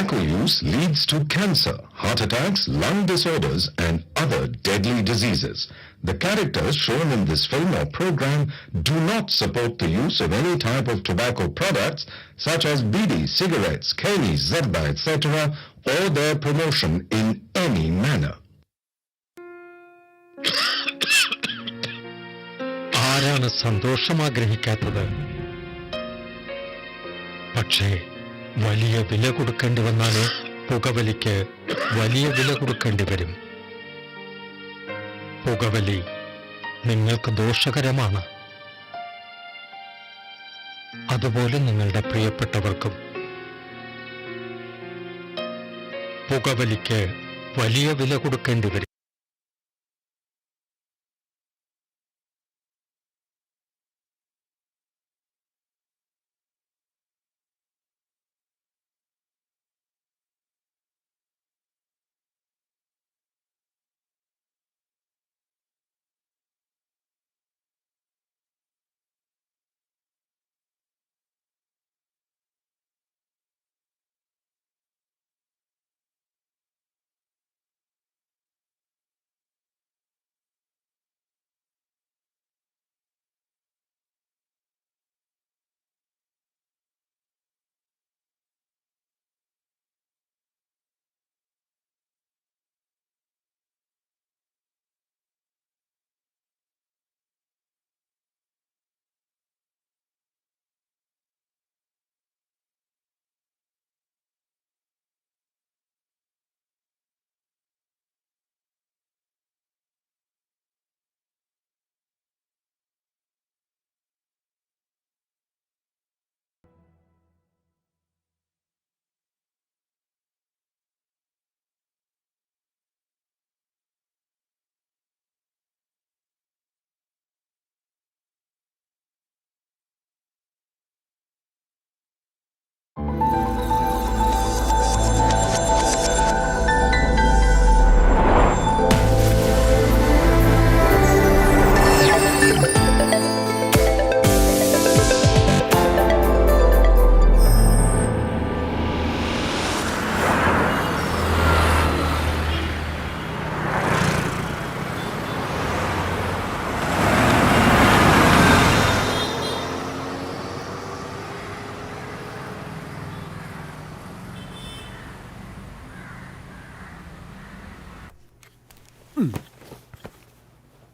Tobacco use leads to cancer, heart attacks, lung disorders, and other deadly diseases. The characters shown in this film or program do not support the use of any type of tobacco products such as bidi, cigarettes, keni, zarda, etc., or their promotion in any manner. ആരാണ് സന്തോഷം ആഗ്രഹിക്കാത്തത്? പക്ഷേ വലിയ വില കൊടുക്കേണ്ടി വന്നാലോ പുകവലിക്ക് വലിയ വില കൊടുക്കേണ്ടി വരും. പുകവലി നിങ്ങൾക്ക് ദോഷകരമാണ്. അതുപോലെ നിങ്ങളുടെ പ്രിയപ്പെട്ടവർക്കും. പുകവലിക്ക് വലിയ വില കൊടുക്കേണ്ടി വരും.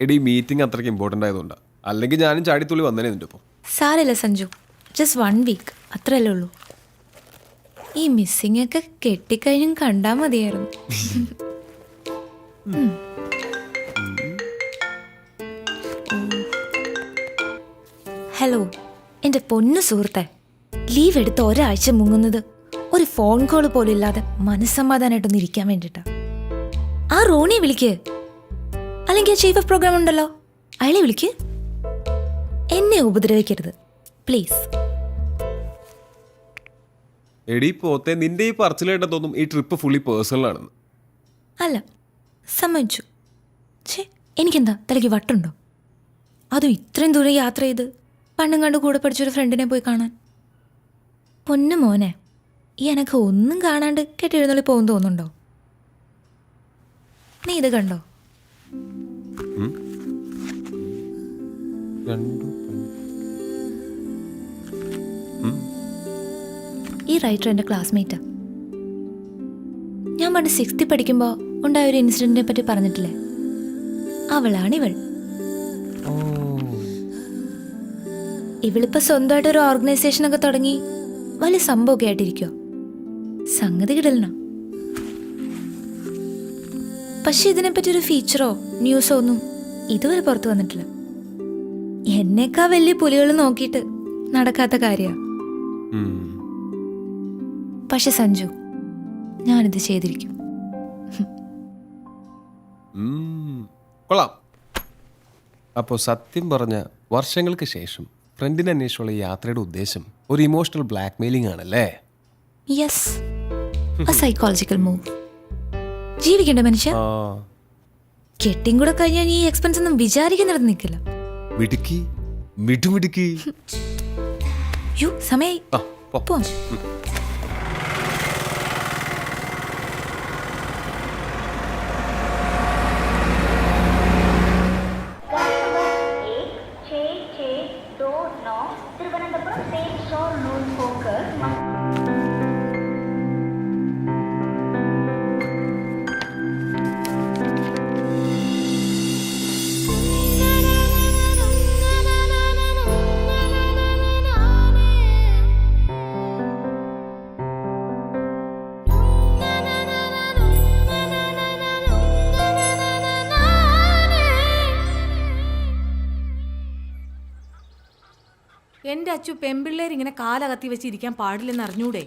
എടി മീറ്റിംഗ് അത്രയ്ക്ക് ഇമ്പോർട്ടൻ്റ് ആയതുകൊണ്ടാണ്. അല്ലെങ്കിൽ ഞാനും ചാടിത്തുള്ളി വന്നേനെ നിൻ്റെ ഇപ്പോൾ. സാരമില്ല സഞ്ജു, ജസ്റ്റ് 1 വീക്ക് അത്രയല്ലേ ഉള്ളൂ. ഈ മിസ്സിംഗ് ഒക്കെ കെട്ടിക്കഴിഞ്ഞും കണ്ടാൽ മതിയായിരുന്നു. ഹലോ എൻ്റെ പൊന്നു സുഹൃത്തെ, ലീവ് എടുത്ത് ഒരാഴ്ച മുങ്ങുന്നത് ഒരു ഫോൺ കോൾ പോലും ഇല്ലാതെ മനസ്സമാധാനമായിട്ടൊന്ന് ഇരിക്കാൻ വേണ്ടിയിട്ടാ. ആ റോണിയെ വിളിക്ക്, അല്ലെങ്കിൽ ചീഫ് ഓഫ് പ്രോഗ്രാം ഉണ്ടല്ലോ അയാളെ വിളിക്ക്. എന്നെ ഉപദ്രവിക്കരുത് പ്ലീസ്. എടി പോത്തെ, നിന്റെ ഈ പറച്ചിലേട്ട തോന്നും ഈ ട്രിപ്പ് ഫുള്ളി പേഴ്സണൽ ആണെന്ന്. അല്ല, സമ്മതിച്ചു. എനിക്കെന്താ തലയ്ക്ക് വട്ടുണ്ടോ? അതും ഇത്രയും ദൂരം യാത്ര ചെയ്ത് പണ്ടും കണ്ട് കൂടെ പഠിച്ചൊരു ഫ്രണ്ടിനെ പോയി കാണാൻ. പൊന്നു മോനെ, ഈ എനക്ക് ഒന്നും കാണാണ്ട് കെട്ടിയെഴുന്നള്ളി പോകും തോന്നുന്നുണ്ടോ? നീ ഇത് കണ്ടോ? ഈ റൈറ്റർ എൻ്റെ ക്ലാസ്മേറ്റാ. ഞാൻ പണ്ട് 6th പഠിക്കുമ്പോൾ ഉണ്ടായ ഒരു ഇൻസിഡന്റിനെ പറ്റി പറഞ്ഞിട്ടില്ലേ, അവളാണിവൾ. ഇവളിപ്പോ സ്വന്തമായിട്ട് ഒരു ഓർഗനൈസേഷനൊക്കെ തുടങ്ങി വലിയ സംഭവമൊക്കെ ആയിട്ടിരിക്കുക. സംഗതി കിടലന. പക്ഷെ ഇതിനെപ്പറ്റി ഒരു ഫീച്ചറോ ന്യൂസോ ഒന്നും ഇതുവരെ പുറത്തു വന്നിട്ടില്ല. എന്നേക്കാ വലിയ പുലികൾ നോക്കിയിട്ട് നടക്കാത്ത കാര്യമാണ്. പക്ഷെ സഞ്ജു, ഞാനിത് ചെയ്തിരിക്കും. കൊള്ളാം. അപ്പോൾ സത്യം പറഞ്ഞ വർഷങ്ങൾക്ക് ശേഷം ഫ്രണ്ടിനെ അന്വേഷിച്ചുള്ള യാത്രയുടെ ഉദ്ദേശം ഒരു ഇമോഷണൽ ബ്ലാക്ക് മെയിലിംഗ് ആണല്ലേ? Yes, psychological move. ജീവിക്കണ്ട മനുഷ്യ. കെട്ടിയും കൂടെ കഴിഞ്ഞാൽ ഈ എക്സ്പെൻസ് ഒന്നും വിചാരിക്കുന്നിടത്ത് നിൽക്കില്ല. മിടുക്കി, മിടുമിടുക്കി. യോ സമയായി. എന്റെ അച്ചു പെമ്പിള്ളേർ ഇങ്ങനെ കാലകത്തി വെച്ചിരിക്കാൻ പാടില്ലെന്ന് അറിഞ്ഞൂടെ?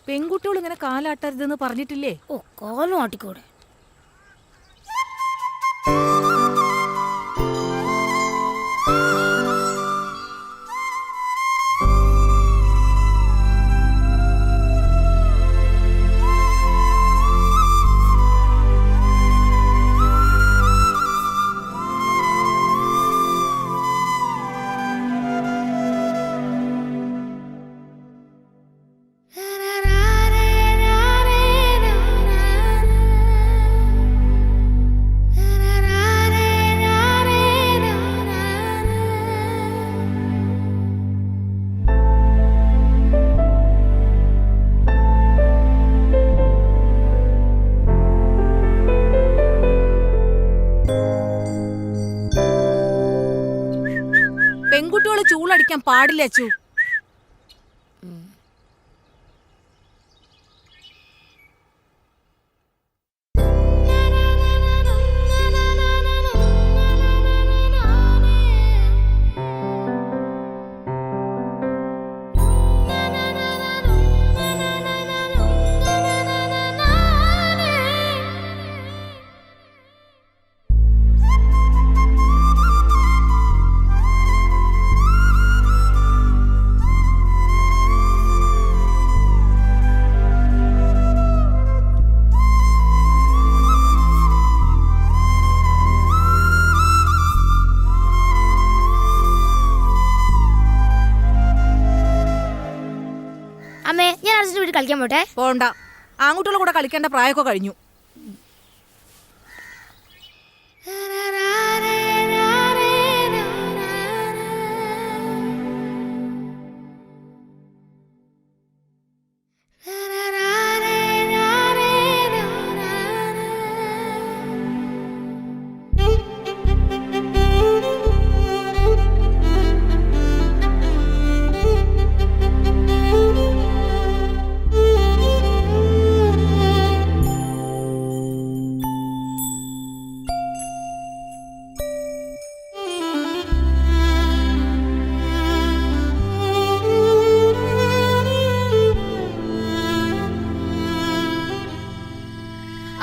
പെൺകുട്ടികൾ ഇങ്ങനെ കാലാട്ടരുതെന്ന് പറഞ്ഞിട്ടില്ലേ? ഓ, കാലും ആട്ടിക്കൂടെ. പെൺകുട്ടികള് ചൂളടിക്കാൻ പാടില്ല അച്ചു. അമ്മേ, ഞാൻ അർജുൻ്റെ വീട്ടിൽ കളിക്കാൻ പോട്ടെ? പോണ്ട, ആൺകുട്ടികളുടെ കൂടെ കളിക്കേണ്ട പ്രായമൊക്കെ കഴിഞ്ഞു.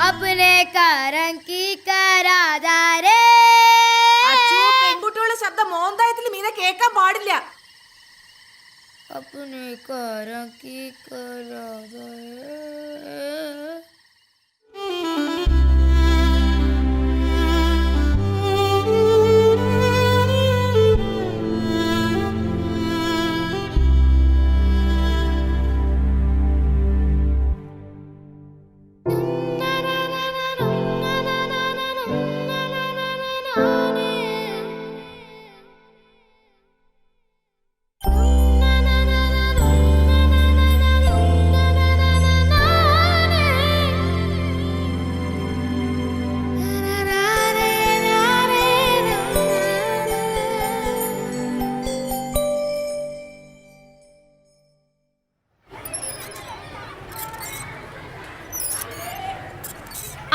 अपने करम की करादा रे. പെൺകുട്ടികളുടെ ശബ്ദം മോന്തായത്തിൽ മീനെ കേൾക്കാൻ പാടില്ല. अपने करम की करादा रे.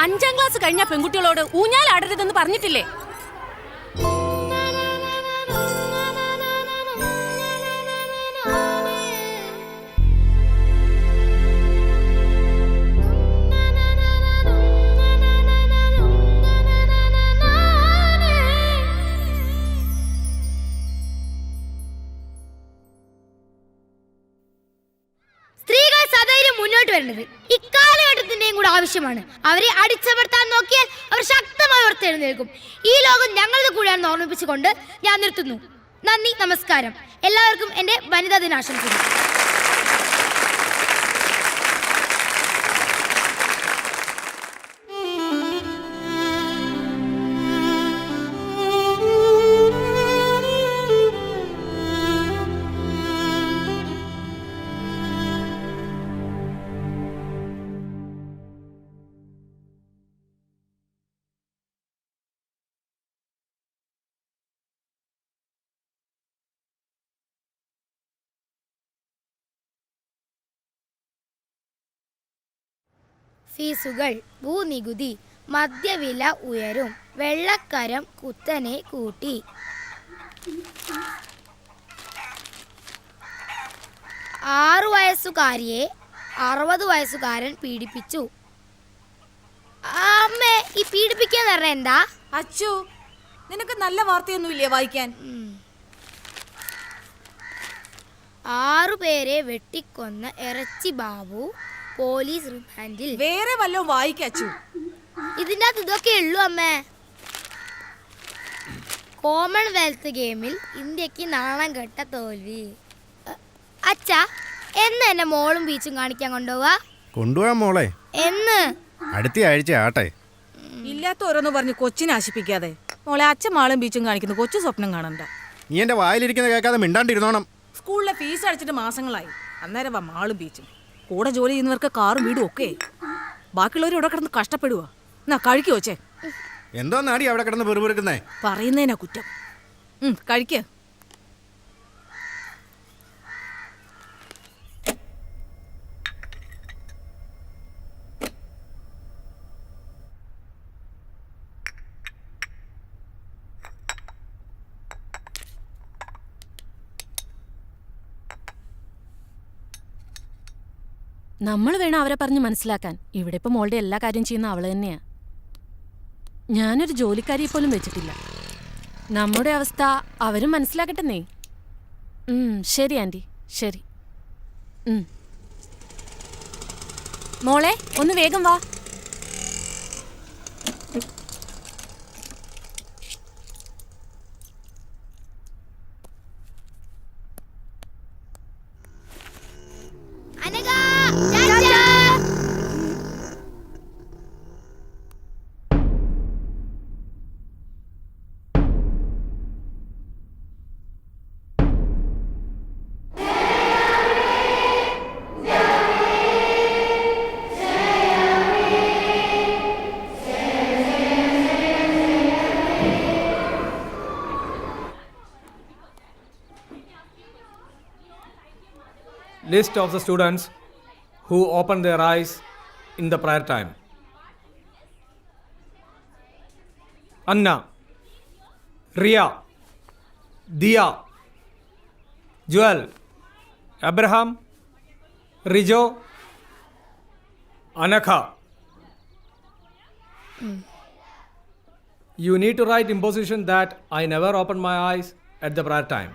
അഞ്ചാം ക്ലാസ് കഴിഞ്ഞ പെൺകുട്ടികളോട് ഊഞ്ഞാലാടരുതെന്ന് പറഞ്ഞിട്ടില്ലേ? വരേണ്ടത് ഈ കാലഘട്ടത്തിന്റെയും കൂടെ ആവശ്യമാണ്. അവരെ അടിച്ചമർത്താൻ നോക്കിയാൽ അവർ ശക്തമായി ഉയർത്തെഴുന്നേൽക്കും. ഈ ലോകം ഞങ്ങളുടെ കൂടെയാണെന്ന് ഓർമ്മിപ്പിച്ചുകൊണ്ട് ഞാൻ നിർത്തുന്നു. നന്ദി, നമസ്കാരം. എല്ലാവർക്കും എൻ്റെ വനിതാ ദിനാശംസകൾ. ഫീസുകൾ, ഭൂനികുതി, മദ്യവില ഉയരും, വെള്ളക്കരം കുത്തനെ കൂട്ടി. 6 വയസ്സുകാരിയെ 60 വയസ്സുകാരൻ പീഡിപ്പിച്ചു. അമ്മേ, ഈ പീഡിപ്പിക്കാന്ന് പറഞ്ഞ എന്താ? അച്ചു, നിനക്ക് നല്ല വാർത്തയൊന്നുമില്ലേ വായിക്കാൻ? 6 പേരെ വെട്ടിക്കൊന്ന ഇറച്ചി ബാബു പോലീസ് റിമാൻഡിൽ. വേറെ വല്ലതും വായിക്കച്ചു. ഇതിൻ്റെ അകത്ത് ഇതൊക്കെ ഉള്ളൂ അമ്മേ. കോമൺവെൽത്ത് ഗെയിമിൽ ഇന്ത്യക്ക് നാണം കെട്ട തോൽവി. അച്ഛാ, എന്ന് എന്നെ മോളും ബീച്ചും കാണിക്കാൻ കൊണ്ടുപോവാൻ മോളെ. എന്ന്? അടുത്ത ആഴ്ച ആട്ടെ. ഇല്ലാത്ത ഓരോന്ന് പറഞ്ഞ് കൊച്ചിനെ ആശിപ്പിക്കാതെ. മോളെ, അച്ഛൻ മാളും ബീച്ചും കാണിക്കുന്നു, കൊച്ചു സ്വപ്നം കാണണ്ട. നീ എന്റെ വായിലിരിക്കുന്ന കേൾക്കാതെ മിണ്ടാണ്ടിരുന്നോണം. സ്കൂളിലെ ഫീസ് അടിച്ചിട്ട് മാസങ്ങളായി. അന്നേരം മാളും ബീച്ചും. കൂടെ ജോലി ചെയ്യുന്നവർക്ക് കാറും വീടും ഒക്കെ. ബാക്കിയുള്ളവർ ഇവിടെ കിടന്ന് കഷ്ടപ്പെടുക. എന്നാ കഴിക്കോ ചേ? എന്തോ നാടി അവിടെ കിടന്ന് പെറുപെറുക്കുന്നേ? പറയുന്നതിനാ കുറ്റം. കഴിക്ക. നമ്മൾ വേണം അവരെ പറഞ്ഞ് മനസ്സിലാക്കാൻ. ഇവിടെ ഇപ്പം മോളുടെ എല്ലാ കാര്യം ചെയ്യുന്ന അവള് തന്നെയാ. ഞാനൊരു ജോലിക്കാരിയെ പോലും വെച്ചിട്ടില്ല. നമ്മുടെ അവസ്ഥ അവരും മനസ്സിലാക്കട്ടെന്നേ. ശരി ആൻറ്റി, ശരി. മോളെ, ഒന്ന് വേഗം വാ. List of the students who opened their eyes in the prayer time. Anna, Ria, Dia, Joel, Abraham, Rijo, Anakha. You need to write imposition that I never opened my eyes at the prayer time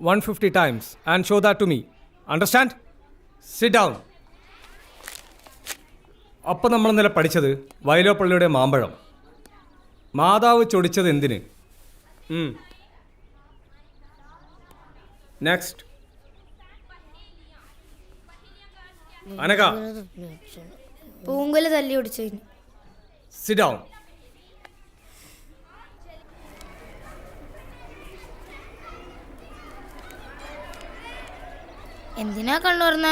150 times and show that to me. Understand? Sit down. അപ്പം നമ്മൾ ഇന്നലെ പഠിച്ചത് വയലോപ്പള്ളിയുടെ മാമ്പഴം. മാതാവ് ചൊടിച്ചത് എന്തിന്? Next. അനക, പൂങ്കുല തല്ലി ഓടിച്ചതിന്. Sit down. എന്തിനാ കണ്ണു തുറന്ന?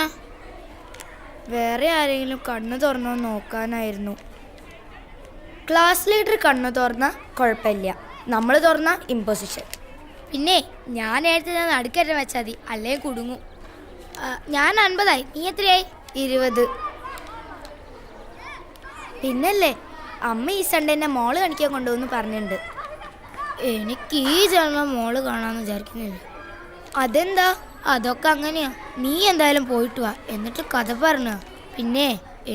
വേറെ ആരെങ്കിലും കണ്ണു തുറന്നോ നോക്കാനായിരുന്നു. ക്ലാസ് ലീഡർ കണ്ണു തുറന്ന കുഴപ്പമില്ല, നമ്മൾ തുറന്ന ഇമ്പോസിഷൻ. പിന്നെ ഞാൻ നേരത്തെ നടുക്കറ്റം വെച്ചാൽ മതി, അല്ലേ കുടുങ്ങും. ഞാൻ 50ആയി, നീ എത്രയായി? 20. പിന്നല്ലേ അമ്മ ഈ സൺഡേ എന്നെ മോള് കാണിക്കാൻ കൊണ്ടുപോകുന്നു പറഞ്ഞിട്ടുണ്ട്. എനിക്ക് ഈ ജന്മം മോള് കാണാമെന്ന് വിചാരിക്കുന്നില്ല. അതെന്താ? അതൊക്കെ അങ്ങനെയാ. നീ എന്തായാലും പോയിട്ട് വാ, എന്നിട്ട് കഥ പറഞ്ഞ. പിന്നെ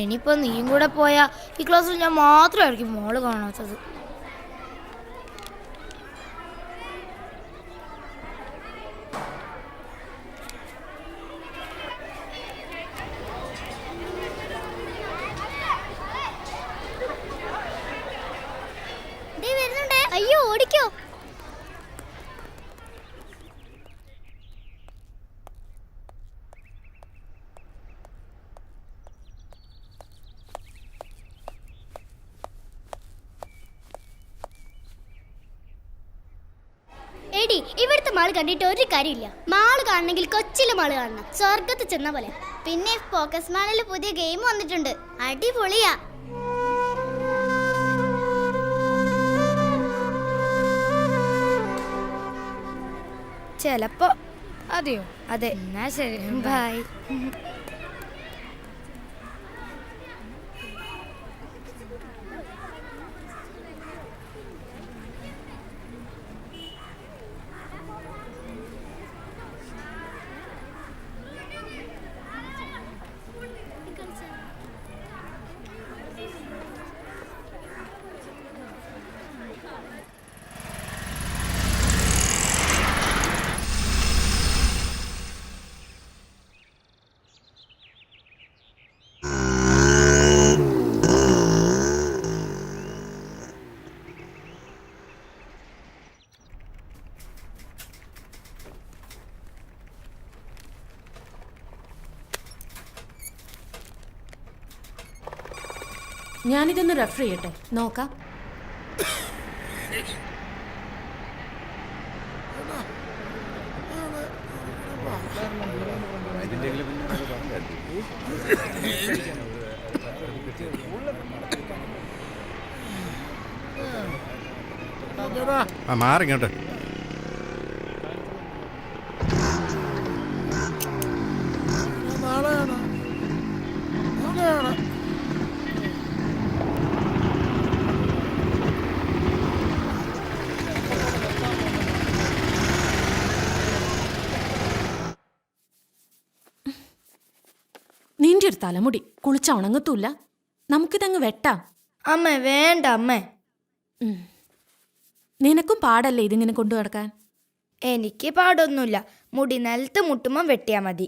ഇനിയിപ്പോൾ നീയും കൂടെ പോയാ ഈ ക്ലാസ്സിൽ ഞാൻ മാത്രമായിരിക്കും മോള് കാണാത്തത്. ഇവിടുത്തെ മാള് കണ്ടിട്ട് ഒരു കാര്യമില്ല. മാള് കാണണമെങ്കിൽ കൊച്ചിയിലെ മാള് കാണണം. സ്വർഗത്ത് ചെന്ന പോലെ. പിന്നെ ഫോക്കസ് മാളിൽ പുതിയ ഗെയിം വന്നിട്ടുണ്ട്. അടിപൊളിയാ. ചിലപ്പോ. അതെയോ? അതെ. എന്നാ ശരി, ബൈ. ഞാനിതൊന്ന് റെഫർ ചെയ്യട്ടെ, നോക്കാം. മാറിങ്ങോട്ട്. നിന്റെ ഒരു തലമുടി കുളിച്ച ഉണങ്ങത്തൂല്ല. നമുക്കിതങ്ങ് വെട്ടാം. അമ്മ വേണ്ട അമ്മേ. നിനക്കും പാടല്ലേ ഇതിങ്ങനെ കൊണ്ടു നടക്കാൻ? എനിക്ക് പാടൊന്നുമില്ല. മുടി നിലത്ത് മുട്ടുമ്പം വെട്ടിയാ മതി.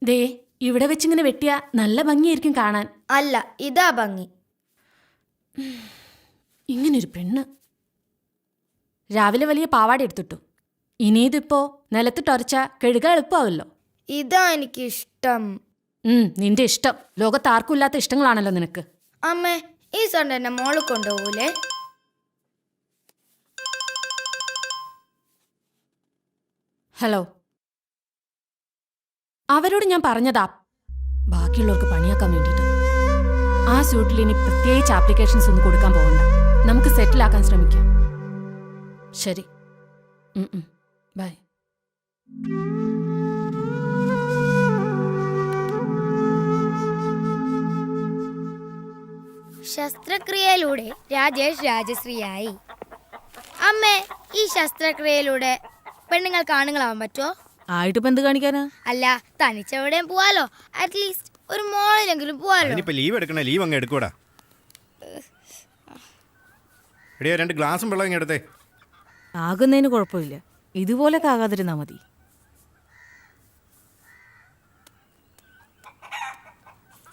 ദേ, ഇവിടെ വെച്ചിങ്ങനെ വെട്ടിയാ നല്ല ഭംഗിയായിരിക്കും കാണാൻ. അല്ല, ഇതാ ഭംഗി. ഇങ്ങനൊരു പെണ്ണ്. രാവിലെ വലിയ പാവാട എടുത്തിട്ടു. ഇനിയിതിപ്പോ നിലത്തിട്ടൊരച്ച കഴുക എളുപ്പമാവല്ലോ. ഇതാ എനിക്കിഷ്ടം. നിന്റെ ഇഷ്ടം. ലോകത്ത് ആർക്കും ഇല്ലാത്ത ഇഷ്ടങ്ങളാണല്ലോ നിനക്ക്. അമ്മേ, ഈ സൺഡേ എന്നെ മോള് കൊണ്ടുപോകൂലേ? ഹലോ, അവരോട് ഞാൻ പറഞ്ഞതാ ബാക്കിയുള്ളവർക്ക് പണിയാക്കാൻ വേണ്ടിയിട്ട്. ആ സ്യൂട്ടിൽ ഇനി പ്രത്യേകിച്ച് ആപ്ലിക്കേഷൻസ് ഒന്നും കൊടുക്കാൻ പോകണ്ട. നമുക്ക് സെറ്റിലാക്കാൻ ശ്രമിക്കാം. ശരി, ബൈ. ശസ്ത്രക്രിയയിലൂടെ രാജേഷ് രാജശ്രീയായി. അമ്മേ, ഈ ശസ്ത്രക്രിയയിലൂടെ പെണ്ണുങ്ങൾക്ക് ആണുങ്ങളാവാൻ പറ്റുമോ? ആയിട്ട് എന്ത് കാണിക്കാനാ? അല്ല, തനിച്ചെവിടെയും പോവാലോ. അറ്റ്ലീസ്റ്റ് ഒരു മോളിലെങ്കിലും പോവാലോ. ലീവ് എടുക്കണേ, ലീവ് അങ്ങ് എടുക്കൂടാ. എടിയാ, 2 ഗ്ലാസും വെള്ളം ഇങ്ങ് എടുത്തേ. ആകുന്നതിന് കുഴപ്പമില്ല, ഇതുപോലൊക്കെ ആകാതിരുന്നാ മതി.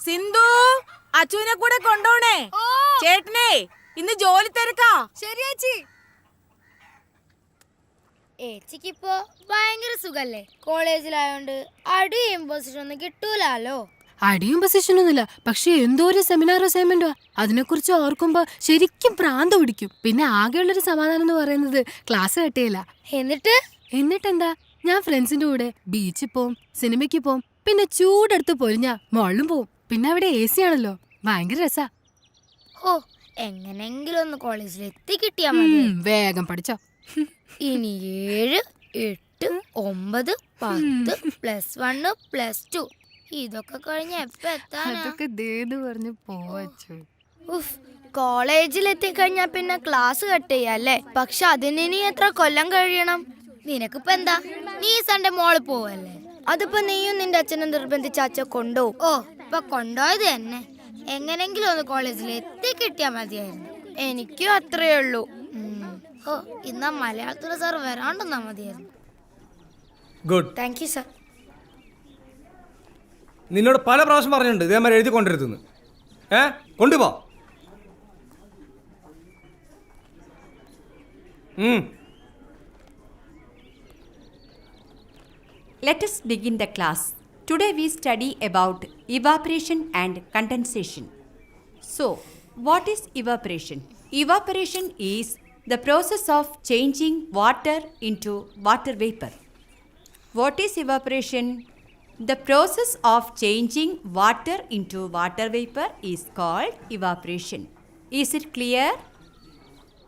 സിന്ധു, അച്ചുവിനെ കൂടെ കൊണ്ടോണേ. ചേട്ടനെ ഇന്ന് ജോലി തിരക്കാ. ശരിയേച്ചി. ഏച്ചിക്കിപ്പോ ഭയങ്കര സുഖല്ലേ? കോളേജിലായോണ്ട് അടിയും ഇമ്പോസിഷൻ ഒന്നും കിട്ടൂലോ. അടിയും പൊസിഷനൊന്നുമില്ല, പക്ഷെ എന്തോ ഒരു സെമിനാർ അസൈൻമെന്റോ. അതിനെക്കുറിച്ച് ഓർക്കുമ്പോ ശരിക്കും പ്രാന്ത് പിടിക്കും. പിന്നെ ആകെയുള്ളൊരു സമാധാനം എന്ന് പറയുന്നത് ക്ലാസ് കട്ടിയില്ല. എന്നിട്ടെന്താ, ഞാൻ ഫ്രണ്ട്സിന്റെ കൂടെ ബീച്ചിൽ പോവും, സിനിമയ്ക്ക് പോവും, പിന്നെ ചൂടെടുത്ത് പൊരിഞ്ഞ മോളിലും പോവും. പിന്നെ അവിടെ AC ആണല്ലോ, ഭയങ്കര രസാ. ഓ, എങ്ങനെങ്കിലും ഒന്ന് കോളേജിൽ എത്തി കിട്ടിയാ മതി. വേഗം പഠിച്ചോ. ഇനി 7, 8, 9, 10 +1 +2 ഇതൊക്കെ കഴിഞ്ഞ എപ്പ എത്താനാ? പറഞ്ഞു പോവച്ചു. കോളേജിൽ എത്തിക്കഴിഞ്ഞാ പിന്നെ ക്ലാസ് കട്ട് ചെയ്യാല്ലേ. പക്ഷെ അതിന് ഇനി എത്ര കൊല്ലം കഴിയണം? നിനക്കിപ്പോ എന്താ, നീ സൺഡേ മോള് പോവല്ലേ? അതിപ്പോ നീയും നിന്റെ അച്ഛനും നിർബന്ധിച്ച അച്ഛ കൊണ്ടുപോകും. ഓ, ഇപ്പൊ കൊണ്ടുപോയത് തന്നെ. എങ്ങനെങ്കിലും ഒന്ന് കോളേജിൽ എത്തി കിട്ടിയാ മതിയായിരുന്നു. എനിക്കും അത്രേ ഉള്ളൂ. ഓ, ഇന്നാ മലയാളത്തിലെ സാർ വരാണ്ടെന്നാ മതിയായിരുന്നു. ഗുഡ്. Thank you sir. നിന്നോട് പല പ്രാവശ്യം പറഞ്ഞിട്ടുണ്ട് ഇതേമാതിരി എഴുതി കൊണ്ടിരുത്തുന്നു. കൊണ്ടുപോ. Let us begin the class. Today we study about evaporation and condensation. So, what is evaporation? Evaporation is the process of changing water into water vapor. What is evaporation? The process of changing water into water vapor is called evaporation. Is it clear?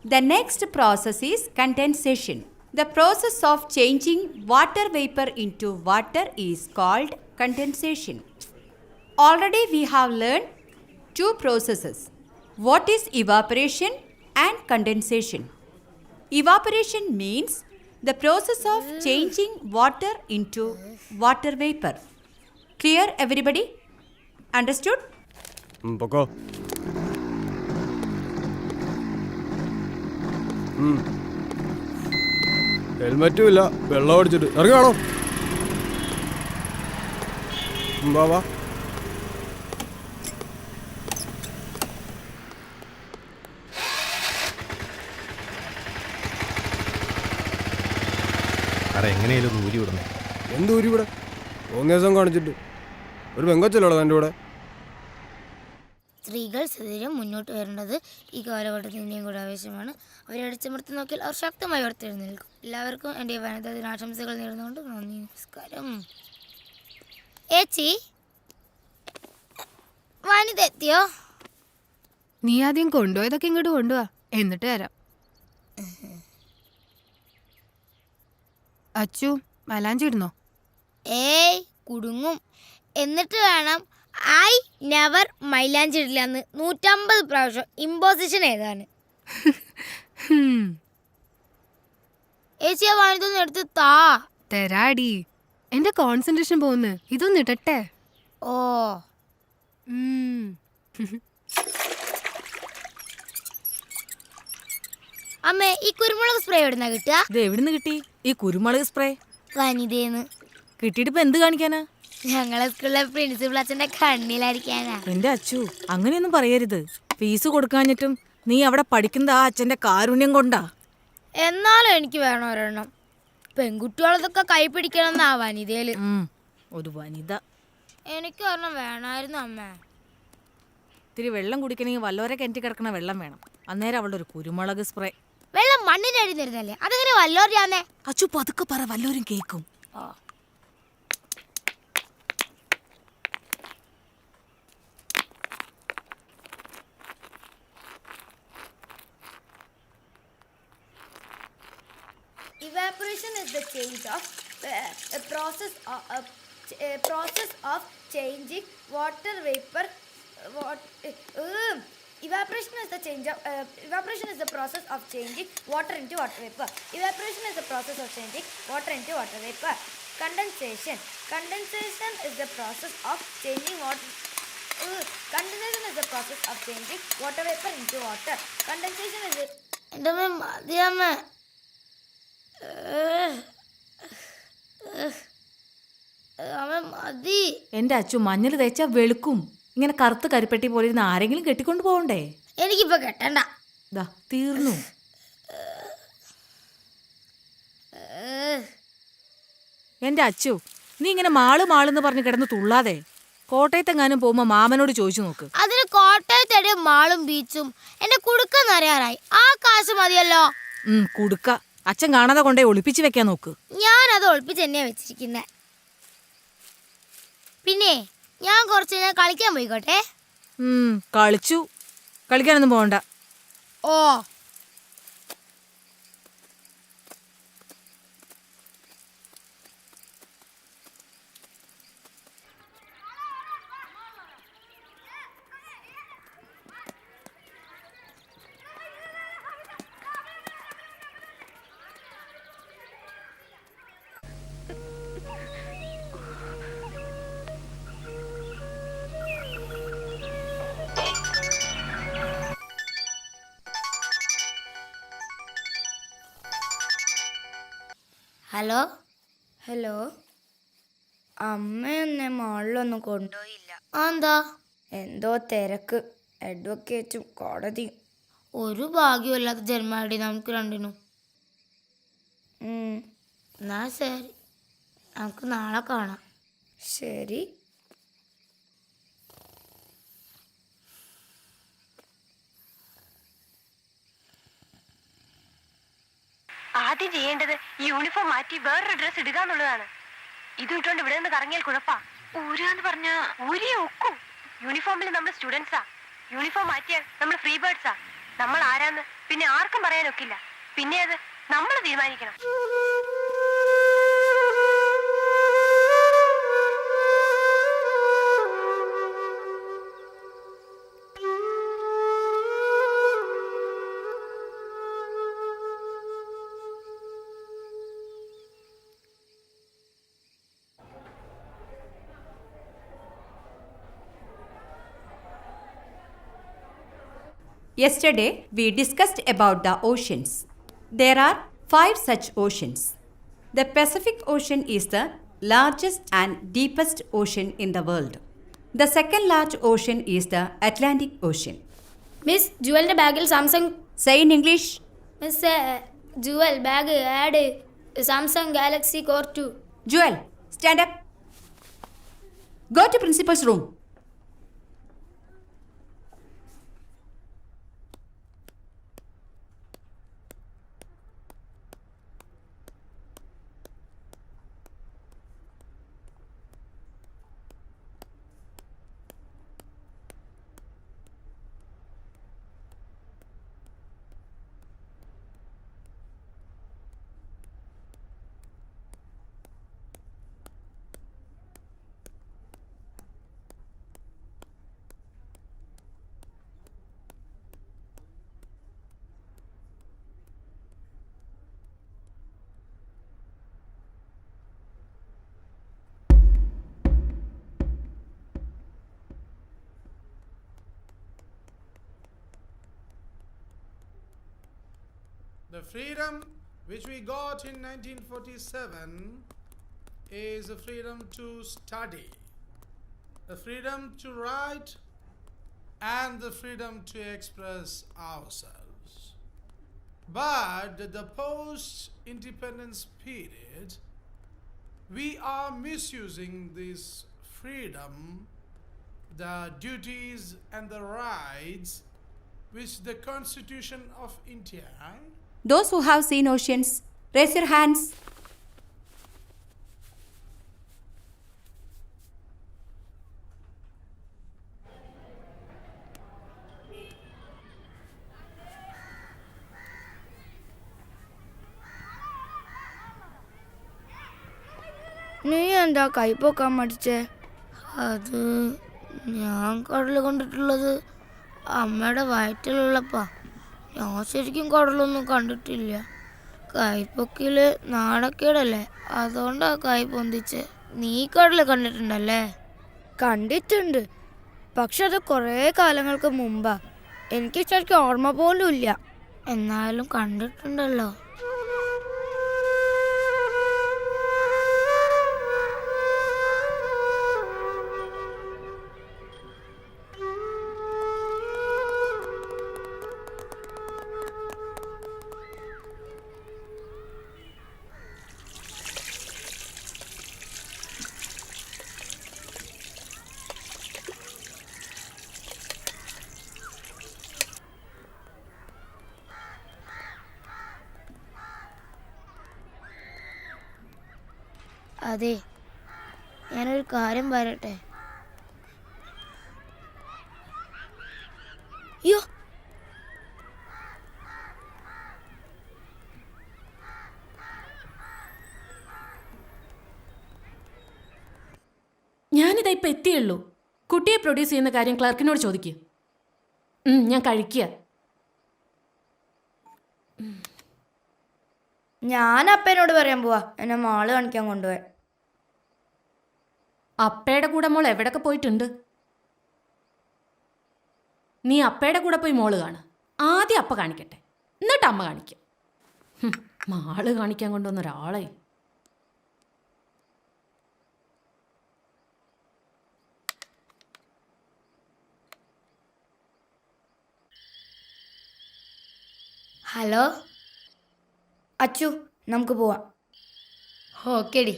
The next process is condensation. The process of changing water vapor into water is called condensation. Already we have learned two processes. What is evaporation and condensation? Evaporation means the process of changing water into water vapor. Clear, everybody? Understood? പൊക്കോ. ഹെൽമറ്റും ഇല്ല, വെള്ളം അടിച്ചിട്ട് ഇറങ്ങാണോ? വാ വാ. സാറേ എങ്ങനെയാലും ഒന്ന് ഊരി വിടണം. എന്ത് ഊരി ഇവിടെ? തോന്നിയാസം കാണിച്ചിട്ട് ഒരു പെങ്കൊച്ചല്ലോ എൻ്റെ കൂടെ. സ്ത്രീകൾ സ്ഥിരം മുന്നോട്ട് വരേണ്ടത് ഈ കാലഘട്ടത്തിൻ്റെയും കൂടെ ആവശ്യമാണ്. അവരെ അടിച്ചമർത്തി നോക്കിയാൽ അവർ ശക്തമായി ഉയർത്തെഴുന്നേൽക്കും. എല്ലാവർക്കും എൻ്റെ വനിതാ ദിനാശംസകൾ നേർന്നുകൊണ്ട് നന്ദി, നമസ്കാരം. ഏച്ചി, വനിത എത്തിയോ? നീ ആദ്യം കൊണ്ടുപോയതൊക്കെ ഇങ്ങോട്ട് കൊണ്ടുപോവാ, എന്നിട്ട് തരാം. അച്ചു മലാഞ്ചി ഇടുന്നോ? ഏയ് കുടുങ്ങും. എന്നിട്ട് വേണം ഐ നെവർ മൈലാഞ്ചി ഇടില്ല എന്ന് 150 പ്രാവശ്യം ഇമ്പോസിഷൻ ഏതാണ്? ഏച്ചിയെ വനിതൊന്നും എടുത്ത് താ. തരാടി, എന്റെ കോൺസെൻട്രേഷൻ പോകുന്നു. ഇതൊന്നും ഇടട്ടെ. ഓ അമ്മേ, ഈ കുരുമുളക് സ്പ്രേ എവിടുന്നാ കിട്ടുക? ഇത് എവിടുന്ന് കിട്ടി ഈ കുരുമുളക് സ്പ്രേ? വനിതേന്ന്. കിട്ടിയിട്ട് ഇപ്പൊ എന്ത് കാണിക്കാനാ? ഞങ്ങളെ സ്കൂളിലെ പ്രിൻസിപ്പൾ അച്ഛന്റെ കണ്ണിലടിക്കാനാ. എന്റെ അച്ചു, അങ്ങനെയൊന്നും പറയരുത്. ഫീസ് കൊടുക്കാഞ്ഞിട്ടും നീ അവിടെ പഠിക്കുന്നത് ആ അച്ഛന്റെ കാരുണ്യം കൊണ്ടാ. എന്നാലും എനിക്ക് വേണം ഒരെണ്ണം. പെൺകുട്ടികളതൊക്കെ കൈ പിടിക്കണം എന്നാ വനിതയില്. ഒരു വനിത. എനിക്ക് ഒരെണ്ണം വേണമായിരുന്നു അമ്മ. ഇത്തിരി വെള്ളം കുടിക്കണമെങ്കിൽ വല്ലോരെ കിണറ്റി കിടക്കണ വെള്ളം വേണം. അന്നേരം അവളുടെ ഒരു കുരുമുളക് സ്പ്രേ. വെള്ളം മണ്ണിന്റെ അടി തരുന്നല്ലേ, അതെങ്ങനെ വല്ലോരാന്നേ? അച്ചു പതുക്കെ പറ, വല്ലോരും കേൾക്കും. Evaporation is the change of process of changing water vapor. Evaporation is the process of changing water into water vapor. Evaporation is the process of changing water into water vapor. Condensation is the process of changing water. Condensation is the process of changing water vapor into water. Condensation is the. എൻ്റെ മതിയമ്മ. മതി. എന്റെ അച്ചു, മഞ്ഞൾ തേച്ചാ വെളുക്കും. ഇങ്ങനെ കറുത്ത് കരിപ്പെട്ടി പോലെ ഇരുന്ന് ആരെങ്കിലും കെട്ടിക്കൊണ്ട് പോകണ്ടേ? എനിക്കിപ്പോ കെട്ടണ്ട. തീർന്നു. എന്റെ അച്ചു, നീ ഇങ്ങനെ മാളെന്ന് പറഞ്ഞ് കിടന്ന് തുള്ളാതെ. കോട്ടയത്തെങ്ങാനും പോകുമ്പോ മാമനോട് ചോദിച്ചു നോക്ക്. അതിന് കോട്ടയത്തെ മാളും ബീച്ചും എന്റെ കുടുക്കെന്നറിയാറായി. ആ കാശ് മതിയല്ലോ. കുടുക്ക അച്ഛൻ കാണാതെ കൊണ്ടേ ഒളിപ്പിച്ച് വെക്കാൻ നോക്ക്. ഞാനത് ഒളിപ്പിച്ച് തന്നെയാ വെച്ചിരിക്കുന്നെ. പിന്നെ ഞാൻ കുറച്ച് നേരം കളിക്കാൻ പോയിക്കോട്ടെ. കളിക്കാനൊന്നും പോകണ്ട. ഓ ഹലോ, അമ്മ എന്നെ മാളിലൊന്നും കൊണ്ടുപോയില്ല. എന്താ? എന്തോ തിരക്ക്, അഡ്വക്കേറ്റും കോടതിയും. ഒരു ഭാഗ്യമില്ലാത്ത ജന്മാടി നമുക്ക് രണ്ടിനും. എന്നാ ശരി, നമുക്ക് നാളെ കാണാം. ശരി. ചെയ്യേണ്ടത് ഈ യൂണിഫോം മാറ്റി വേറൊരു ഡ്രസ് ഇടുക എന്നുള്ളതാണ്. ഇത് ഇട്ടുകൊണ്ട് ഇവിടെ നിന്ന് കറങ്ങിയാൽ കുഴപ്പാ. ഊരാന്ന് പറഞ്ഞാ ഊരിയെ ഒക്കും. യൂണിഫോമിൽ നമ്മൾ സ്റ്റുഡൻസാ. യൂണിഫോം മാറ്റിയാൽ നമ്മൾ ഫ്രീ ബേർഡ്സാ. നമ്മൾ ആരാന്ന് പിന്നെ ആർക്കും പറയാനൊക്കില്ല. പിന്നെ അത് നമ്മൾ തീരുമാനിക്കണം. Yesterday, we discussed about the oceans. There are 5 such oceans. The Pacific Ocean is the largest and deepest ocean in the world. The second large ocean is the Atlantic Ocean. Miss, ജുവലിന്റെ ബാഗിൽ Samsung. Say in English. Miss, Jewel bag add Samsung Galaxy Core 2. Joel, stand up. Go to principal's room. The freedom which we got in 1947 is the freedom to study, the freedom to write, and the freedom to express ourselves. But the post-independence period, we are misusing this freedom, the duties and the rights which the Constitution of India. Those who have seen oceans, raise your hands. നീ എന്താ കൈ പൊക്കാൻ മടിച്ചേ? അത് ഞാൻ കടൽ കണ്ടിട്ടുള്ളത് അമ്മയുടെ വയറ്റിലുള്ളപ്പാ. ഞാൻ ശരിക്കും കടലൊന്നും കണ്ടിട്ടില്ല. കൈപ്പൊക്കില് നാണക്കേടല്ലേ, അതുകൊണ്ടാ കൈ പൊന്തിച്ച്. നീ കടൽ കണ്ടിട്ടുണ്ടല്ലേ? കണ്ടിട്ടുണ്ട്, പക്ഷെ അത് കുറേ കാലങ്ങൾക്ക് മുമ്പാ. എനിക്ക് ശരിക്കും ഓർമ്മ പോലും ഇല്ല. എന്നാലും കണ്ടിട്ടുണ്ടല്ലോ. അതെ, ഞാനൊരു കാര്യം പറയട്ടെ. അയ്യോ, ഞാനിതാ ഇപ്പം എത്തിയുള്ളൂ. കുട്ടിയെ പ്രൊഡ്യൂസ് ചെയ്യുന്ന കാര്യം ക്ലർക്കിനോട് ചോദിക്കുക. ഞാൻ കഴിക്കുക. ഞാൻ അപ്പനോട് പറയാൻ പോവാ എന്നെ മാള് കാണിക്കാൻ കൊണ്ടുപോയി. അപ്പയുടെ കൂടെ മോൾ എവിടെയൊക്കെ പോയിട്ടുണ്ട്? നീ അപ്പയുടെ കൂടെ പോയി മോള് കാണുക. ആദ്യം അപ്പ കാണിക്കട്ടെ, എന്നിട്ട് അമ്മ കാണിക്കാം. മാള് കാണിക്കാൻ കൊണ്ടുവന്ന ഒരാളെ. ഹലോ അച്ചു, നമുക്ക് പോവാം. ഓക്കേടി.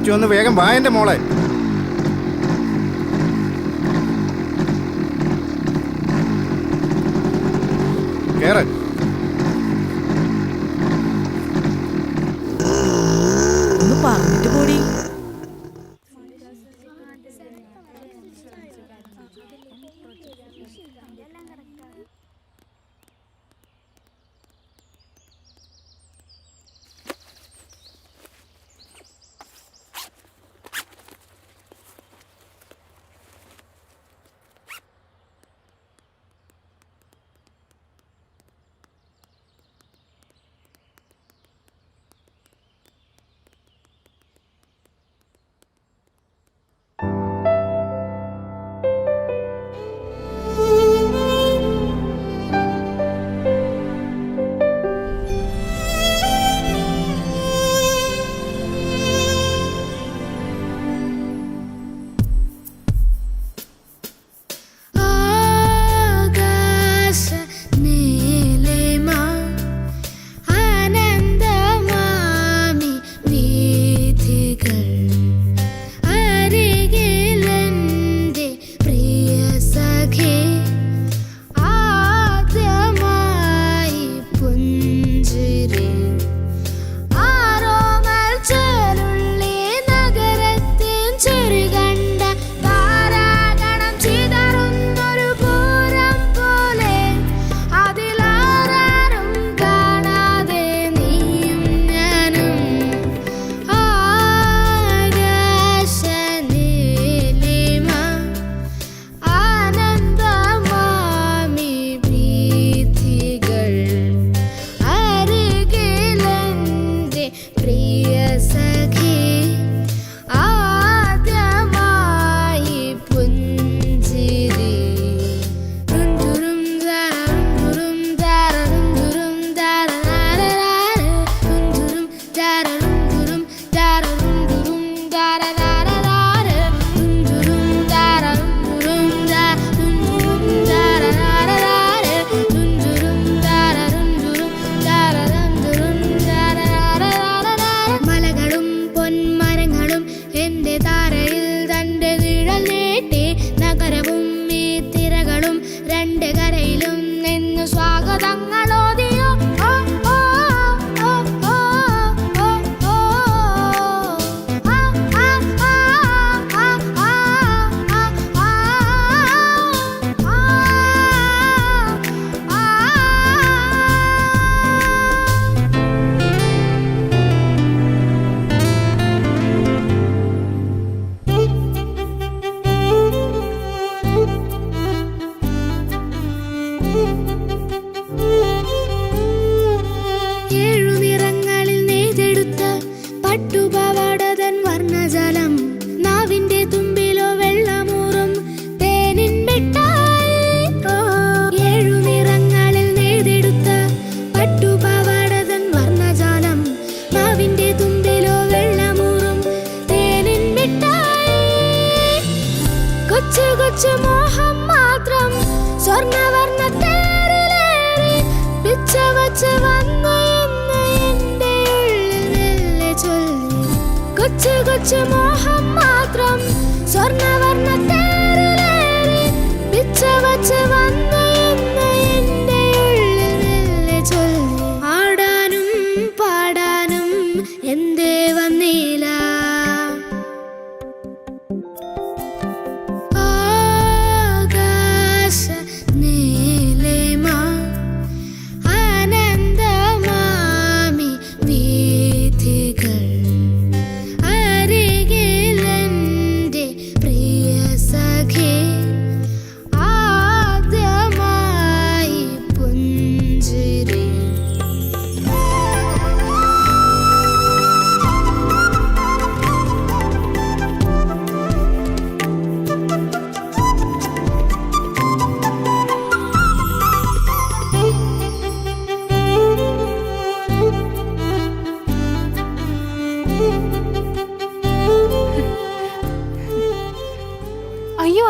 അച്ചു ഒന്ന് വേഗം വാ എൻ്റെ മോളെ. കേറ്. ഒന്ന് പറഞ്ഞിട്ട് കൂടി.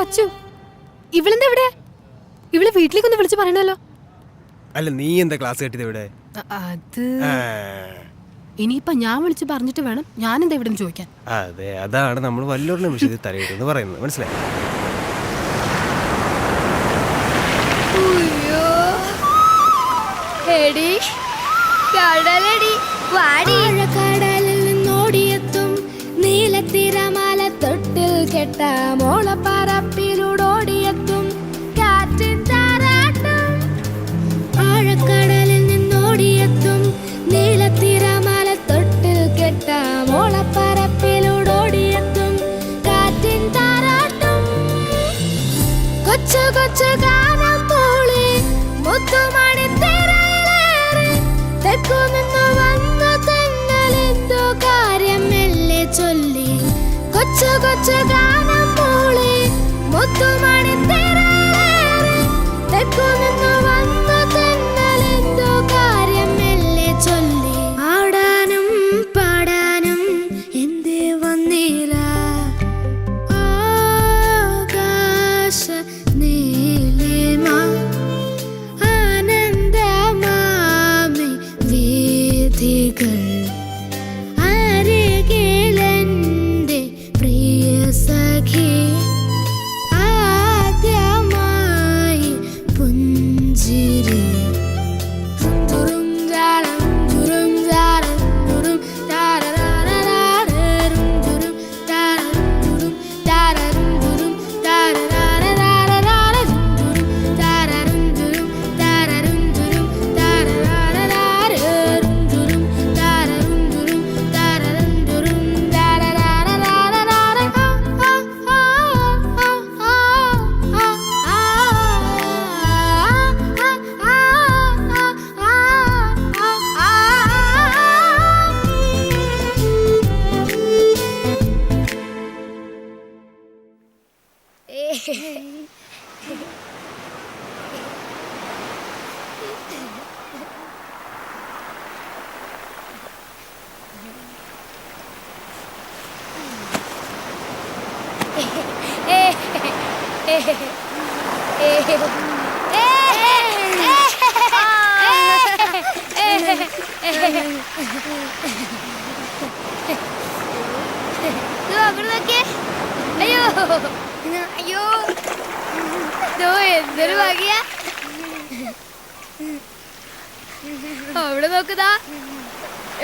അച്ചു ഇവളെന്താ ഇവിടെ? ഇവളെ വീട്ടിലേക്കൊന്ന് വിളിച്ച് പറയണല്ലോ. അല്ല നീ എന്താ ക്ലാസ് കെട്ടിയത് ഇവിടെ? അത് ഇനിയിപ്പൊ ഞാൻ വിളിച്ച് പറഞ്ഞിട്ട് വേണം ഞാനെന്താ ഇവിടെ ചോദിക്കാൻ. അതെ, അതാണ് നമ്മൾ വല്ലൊരു നിമിഷത്തിൽ തലയിട്ടെന്ന് പറയുന്നത്, മനസ്സിലായി? കടലിൽ നിന്നോടിയെത്തും നീലത്തിരമാല തൊട്ടിൽ കെട്ട മോളപ്പറപ്പിലൂടോടിയെത്തും കാറ്റിൻ താരാട്ടും. ആഴക്കടലിൽ നിന്നോടിയെത്തും നീലത്തിരമാല തൊട്ടിൽ കെട്ട മോളപ്പറപ്പിലൂടോടിയെത്തും കാറ്റിൻ താരാട്ടും. കൊച്ചു കൊച്ചു ഗാനം പോലെ മുത്തുമണി തിരയിലേറി തെക്കു നിന്നു വന്നു തെന്നലെന്തോ കാര്യം മെല്ലെ ചൊല്ലി. കൊച്ചു കൊച്ചു ഗാനം പോലെ മുത്തുമണി തിരയിലേറി തെക്കു നിന്നു വന്നു തെന്നലെന്തോ കാര്യം മെല്ലെ ചൊല്ലി. ആടാനും പാടാനും എന്തേ വന്നില്ല ആകാശ നീലിമ ആനന്ദമാമി വീഥികൾ അരികിലെന്റെ പ്രിയ സഖി ആദ്യമായി പുഞ്ചിരി. തുറും ജാലം തുറും ജാലം തുറും താരരാരരാരരും തുറും താരരും തുറും താരരും തുറും താരരാരരാരരും തുറും താരരും തുറും താരരും തുറും താരരാരരാരരും തുറും താരരും തുറും താരരും തുറും താരരാരരാരരാരം. അയ്യോ അയ്യോ എന്തൊരു വകയ. അവിടെ നോക്കുതാ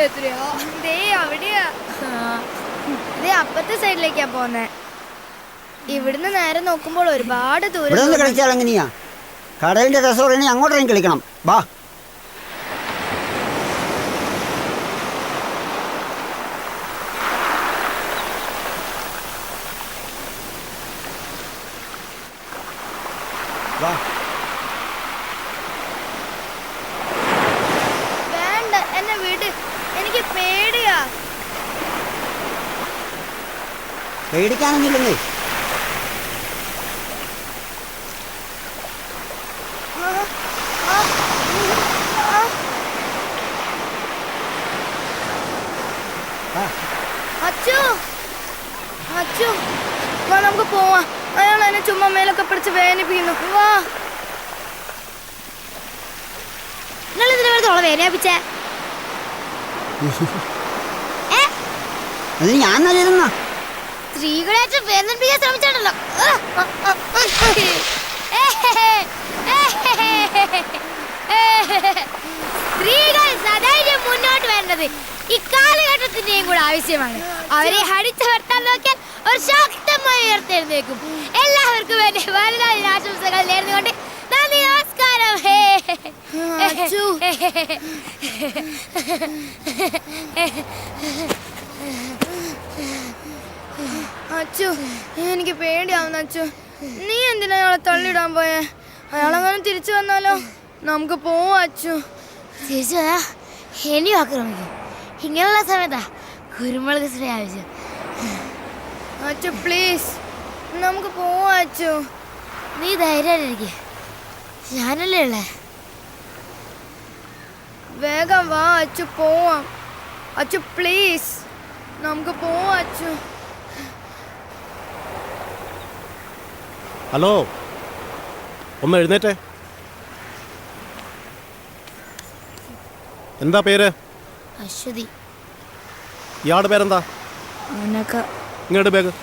എത്രയോ ദേ അവിടെയാ. ദേ അപ്പത്തെ സൈഡിലേക്കാ പോന്നെ. ഇവിടുന്ന് നേരെ നോക്കുമ്പോൾ ഒരുപാട് ദൂരം കളിച്ചാൽ എങ്ങനെയാ? കടലിന്റെ രസം അങ്ങോട്ടേക്കും കളിക്കണം. വാ. വേണ്ട, എന്നെ വിട്, എനിക്ക് പേടിയാ. പേടിക്കാനൊന്നുമില്ലെന്നേ. അച്ചു അച്ചു വാ, നമുക്ക് പോവാം. അയാൾ എന്നെ ചുമ്മാ മേലൊക്കെ പിടിച്ച് വേദനിപ്പിക്കുന്നു. വാ. നിങ്ങൾ ഇതിനെ വെറുതെ വേദനിപ്പിച്ചേ? അത് ഞാൻ നല്ലതെന്നാ. സ്ത്രീകളായിട്ട് വേദനിപ്പിക്കാൻ ശ്രമിച്ചിട്ടുണ്ടല്ലോ. സ്ത്രീകൾ സധൈര്യം മുന്നോട്ട് വരേണ്ടത് ഈ കാലഘട്ടത്തിന്റെയും കൂടെ ആവശ്യമാണ്. അവരെ അടിച്ചു വരുത്താൻ നോക്കിയാൽ ഒരു ശക്തമായി ഉയർത്തെഴുന്നേക്കും. എല്ലാവർക്കും വേണ്ടി വലുതായ ആശംസകൾ നേർന്നുകൊണ്ട് നന്ദി, നമസ്കാരം. അച്ചു, എനിക്ക് പേടിയാവുന്നു. അച്ചു, നീ എന്തിനാ അയാളെ തള്ളിയിടാൻ പോയേ? അയാളങ്ങനെ തിരിച്ചു വന്നാലോ? നമുക്ക് പോവാ അച്ചു. തിരിച്ചു വരാ ഇനിയും ആക്രമിക്കും. ഇങ്ങനെയുള്ള സമയത്താ കുരുമുളക് സ്പ്രേ ആവശ്യം. അച്ചു പ്ലീസ്, നമുക്ക് പോവാ അച്ചു. നീ ധൈര്യമായിട്ടിരിക്കെ, ഞാനല്ലേ ഉള്ളേ. വേഗം വാ അച്ചു, പോവാം. അച്ചു പ്ലീസ്, നമുക്ക് പോവാ അച്ചു. ഹലോ, ഒന്ന് എഴുന്നേറ്റേ. എന്താ പേര്? അശ്വതി. ഇയാളുടെ പേരെന്താ? ഇങ്ങോട്ട് ബാഗ്.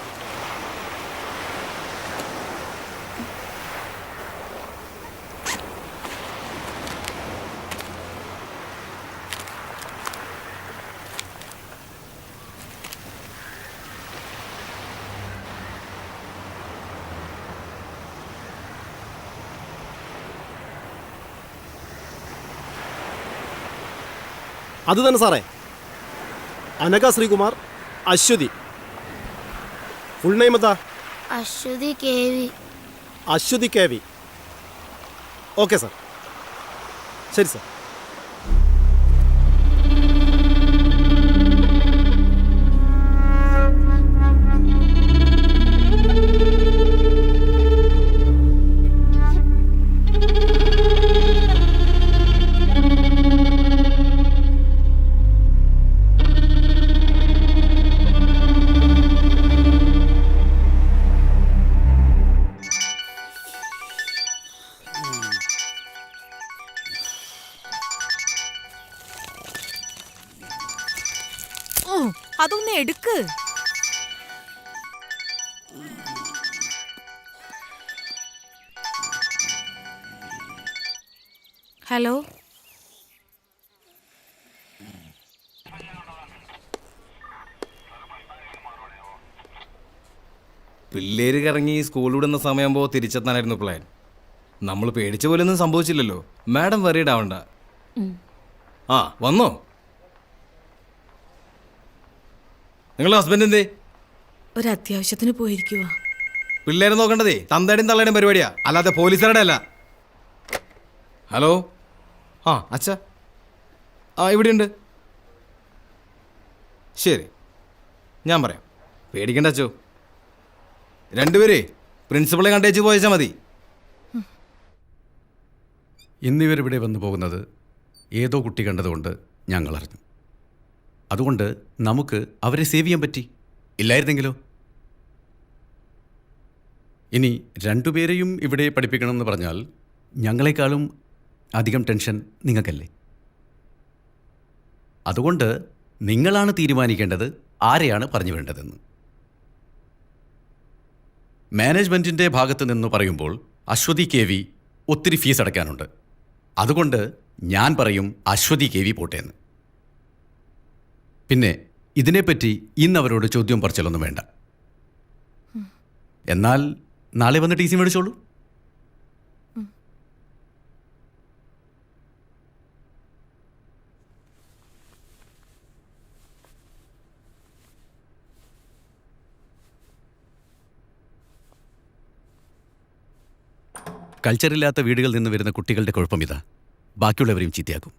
അത് തന്നെ സാറേ. അനഘ ശ്രീകുമാർ, അശ്വതി. ഫുൾ നെയിം എന്താ? Aswathy KV. Aswathy KV. Okay sir. ശരി സാർ. അതൊന്ന് എടുക്ക്. ഹലോ, പിള്ളേര് കറങ്ങി സ്കൂൾ വിടുന്ന സമയമാകുമ്പോൾ തിരിച്ചെത്താനായിരുന്നു പ്ലാൻ. നമ്മൾ പേടിച്ച പോലൊന്നും സംഭവിച്ചില്ലല്ലോ. മാഡം വറീഡ് ആവണ്ട. ആ വന്നോ? നിങ്ങളുടെ ഹസ്ബൻഡ് എന്തേ? ഒരു അത്യാവശ്യത്തിന് പോയിരിക്കുക. പിള്ളേരെ നോക്കേണ്ടതേ തന്തയുടെയും തള്ളയുടെയും പരിപാടിയാ, അല്ലാതെ പോലീസുകാരുടെ അല്ല. ഹലോ, ആ അച്ഛ, ആ ഇവിടെയുണ്ട്. ശരി, ഞാൻ പറയാം. പേടിക്കണ്ട അച്ചോ. രണ്ടുപേരേ പ്രിൻസിപ്പളെ കണ്ടേച്ച് പോയച്ചാൽ മതി. ഇന്നിവരിവിടെ വന്നു പോകുന്നത് ഏതോ കുട്ടി കണ്ടതുകൊണ്ട് ഞങ്ങൾ അറിഞ്ഞു. അതുകൊണ്ട് നമുക്ക് അവരെ സേവ് ചെയ്യാൻ പറ്റി. ഇല്ലായിരുന്നെങ്കിലോ? ഇനി രണ്ടുപേരെയും ഇവിടെ പഠിപ്പിക്കണമെന്ന് പറഞ്ഞാൽ ഞങ്ങളെക്കാളും അധികം ടെൻഷൻ നിങ്ങൾക്കല്ലേ? അതുകൊണ്ട് നിങ്ങളാണ് തീരുമാനിക്കേണ്ടത് ആരെയാണ് പറഞ്ഞു വേണ്ടതെന്ന്. മാനേജ്മെൻറ്റിൻ്റെ ഭാഗത്ത് നിന്ന് പറയുമ്പോൾ അശ്വതി KV ഒത്തിരി ഫീസ് അടയ്ക്കാനുണ്ട്. അതുകൊണ്ട് ഞാൻ പറയും അശ്വതി KV പോട്ടേന്ന്. പിന്നെ ഇതിനെപ്പറ്റി ഇന്ന് അവരോട് ചോദ്യം പറച്ചിലൊന്നും വേണ്ട. എന്നാൽ നാളെ വന്ന് TC മേടിച്ചോളൂ. കൾച്ചറില്ലാത്ത വീടുകളിൽ നിന്ന് വരുന്ന കുട്ടികളുടെ കുഴപ്പം ഇതാ, ബാക്കിയുള്ളവരെയും ചീത്തയാക്കും.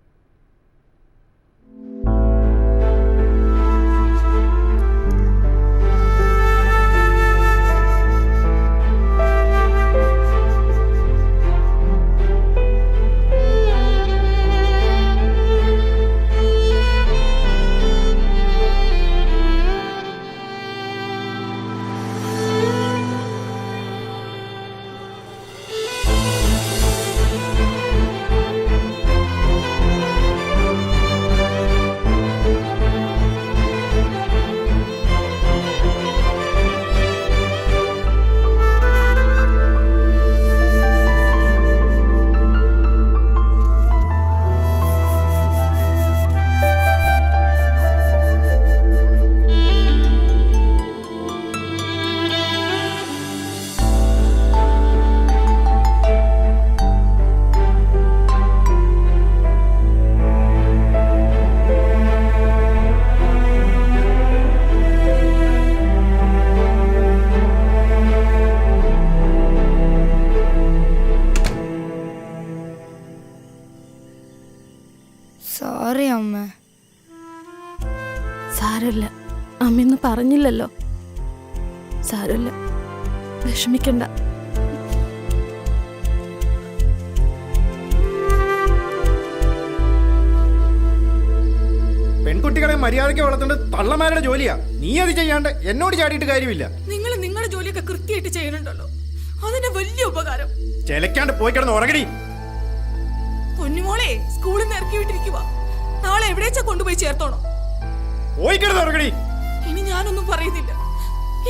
സോറി അമ്മ. സാരമില്ല, അമ്മയൊന്നും പറഞ്ഞില്ലല്ലോ. സാരമില്ല, വിഷമിക്കണ്ട. പെൺകുട്ടികളെ മര്യാദയ്ക്ക് വളർത്തേണ്ടത് തള്ളമാരുടെ ജോലിയാ. നീ അത് ചെയ്യാണ്ട് എന്നോട് ചാടിയിട്ട് കാര്യമില്ല. നിങ്ങൾ നിങ്ങളുടെ ജോലിയൊക്കെ കൃത്യമായിട്ട് ചെയ്യുന്നുണ്ടല്ലോ, അതിന്റെ വലിയ ഉപകാരം. ചെലക്കാണ്ട് പോയി കിടന്ന് ഉറങ്ങടി. പൊന്നുമോളെ സ്കൂളിൽ നിന്ന് ഇറക്കി വിട്ടിരിക്കുക. നാളെ എവിടെയാച്ചാ കൊണ്ടുപോയി ചേർത്തോണം. പോയിക്കിടന്ന് ഉറങ്ങടി. ഇനി ഞാനൊന്നും പറയുന്നില്ല.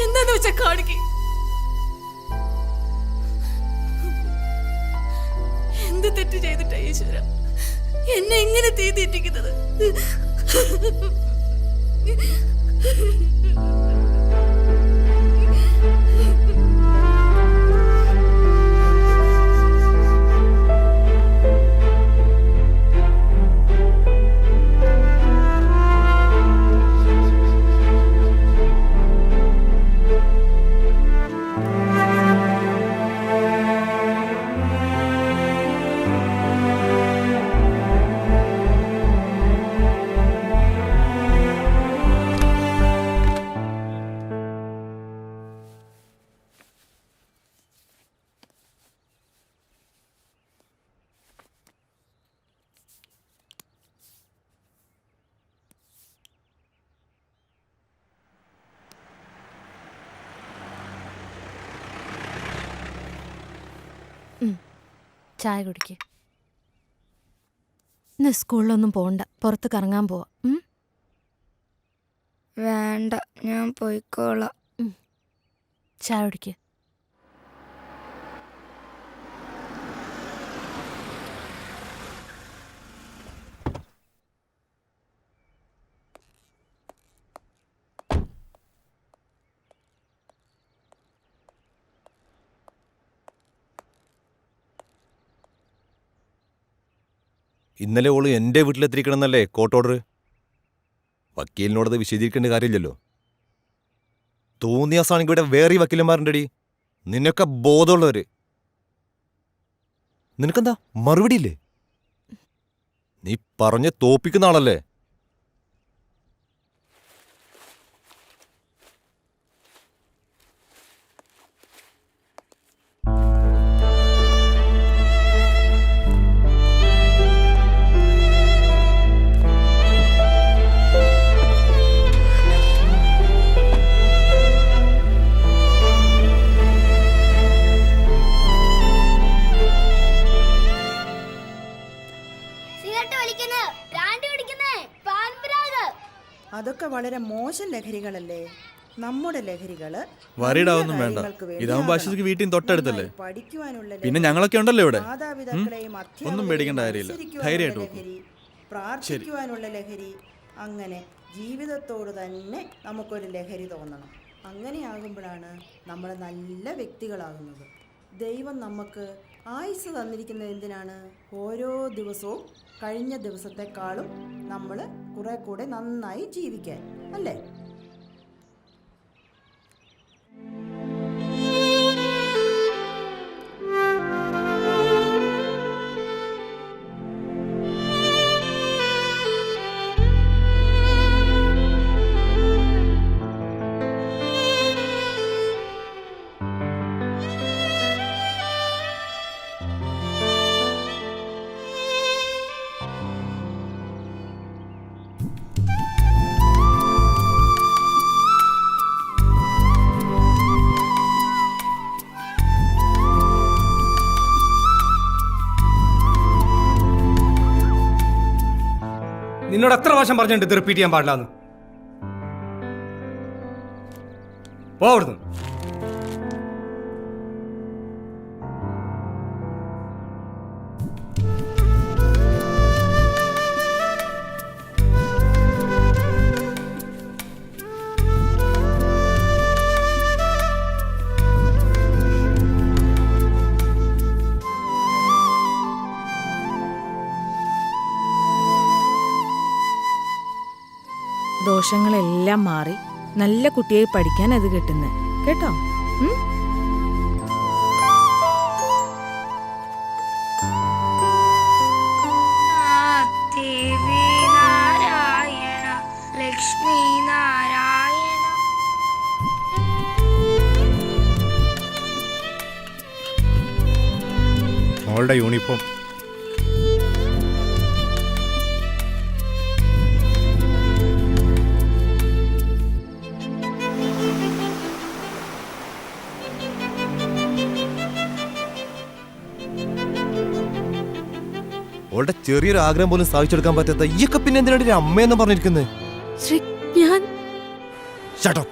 എന്താന്ന് വെച്ചാ കാണിക്ക്. എന്ത് തെറ്റ് ചെയ്തിട്ടാ ഈശ്വര എന്നെ എങ്ങനെ തീ തീറ്റിക്കുന്നത്? ചായ കുടിക്ക്. ഇന്ന് സ്കൂളിലൊന്നും പോണ്ട, പുറത്ത് കറങ്ങാൻ പോവാ. വേണ്ട, ഞാൻ പോയിക്കോളാം. ചായ കുടിക്ക്. ഇന്നലെ ഓള് എൻ്റെ വീട്ടിലെത്തിരിക്കണമെന്നല്ലേ കോർട്ട് ഓർഡർ? വക്കീലിനോടത് വിശദീകരിക്കേണ്ട കാര്യമില്ലല്ലോ. തോന്നിയ ദിവസമാണെങ്കിൽ ഇവിടെ വേറെ വക്കീലന്മാരുണ്ടടി, നിന്നൊക്കെ ബോധമുള്ളവര്. നിനക്കെന്താ മറുപടിയില്ലേ? നീ പറഞ്ഞ് തോപ്പിക്കുന്ന ആളല്ലേ? അതൊക്കെ വളരെ മോശം ലഹരികളല്ലേ? നമ്മുടെ ലഹരികള് വരീടാവൊന്നും വേണ്ട, ഇതാവുമ്പോ ആശുപത്രിക്ക് വീട്ടിൽ തൊട്ടടുത്തല്ലേ. പിന്നെ ഞങ്ങളൊക്കെ ഉണ്ടല്ലോ ഇവിടെ. ഒന്നും പേടിക്കേണ്ട കാര്യമില്ല, ധൈര്യമായിട്ട് ലഹരി, പ്രാർത്ഥിക്കുവാനുള്ള ലഹരി, അങ്ങനെ ജീവിതത്തോട് തന്നെ നമുക്കൊരു ലഹരി തോന്നണം. അങ്ങനെയാകുമ്പോഴാണ് നമ്മൾ നല്ല വ്യക്തികളാകുന്നത്. ദൈവം നമുക്ക് ആയുസ് തന്നിരിക്കുന്നത് എന്തിനാണ്? ഓരോ ദിവസവും കഴിഞ്ഞ ദിവസത്തെക്കാളും നമ്മൾ കുറെ കൂടെ നന്നായി ജീവിക്കാൻ, അല്ലേ? നിന്നോട് എത്ര പ്രാവശ്യം പറഞ്ഞിട്ടുണ്ട് ഇത് റിപ്പീറ്റ് ചെയ്യാൻ പാടില്ലാന്ന്? പോവിടുന്നു. ദോഷങ്ങളെല്ലാം മാറി നല്ല കുട്ടിയായി പഠിക്കാൻ അത് കിട്ടുന്നത് കേട്ടോ. ദേവി നാരായണ ലക്ഷ്മി നാരായണ. മോളുടെ യൂണിഫോം ഓളുടെ ചെറിയൊരു ആഗ്രഹം പോലും സാധിച്ചെടുക്കാൻ പറ്റാത്ത ഈയൊക്കെ പിന്നെ എന്തിനാണ് അമ്മയെന്ന് പറഞ്ഞിരിക്കുന്നത്? ശ്രീ ഞാൻ Shut up.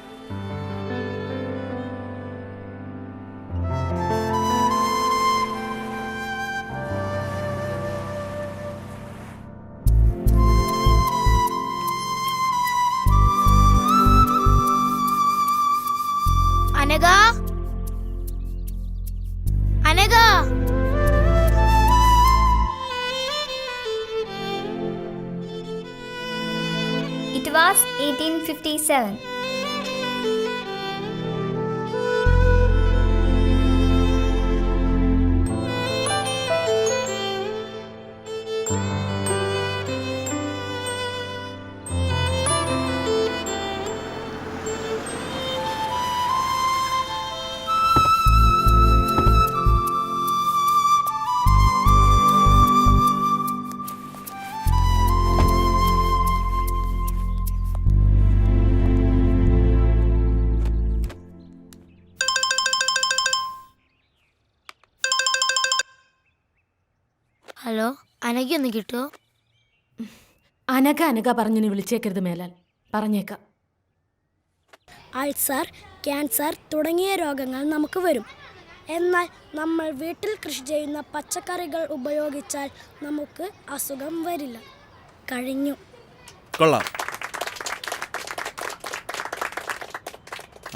Anagha Anagha It was 1857. Hello Anagha ഒന്ന് കിട്ടുമോ? അനഘ അനഘ പറഞ്ഞു വിളിച്ചേക്കരുത് മേലാൽ, പറഞ്ഞേക്കാം. അൾസർ, ക്യാൻസർ തുടങ്ങിയ രോഗങ്ങൾ നമുക്ക് വരും. എന്നാൽ നമ്മൾ വീട്ടിൽ കൃഷി ചെയ്യുന്ന പച്ചക്കറികൾ ഉപയോഗിച്ചാൽ നമുക്ക് അസുഖം വരില്ല. കഴിഞ്ഞു. കൊള്ളാം.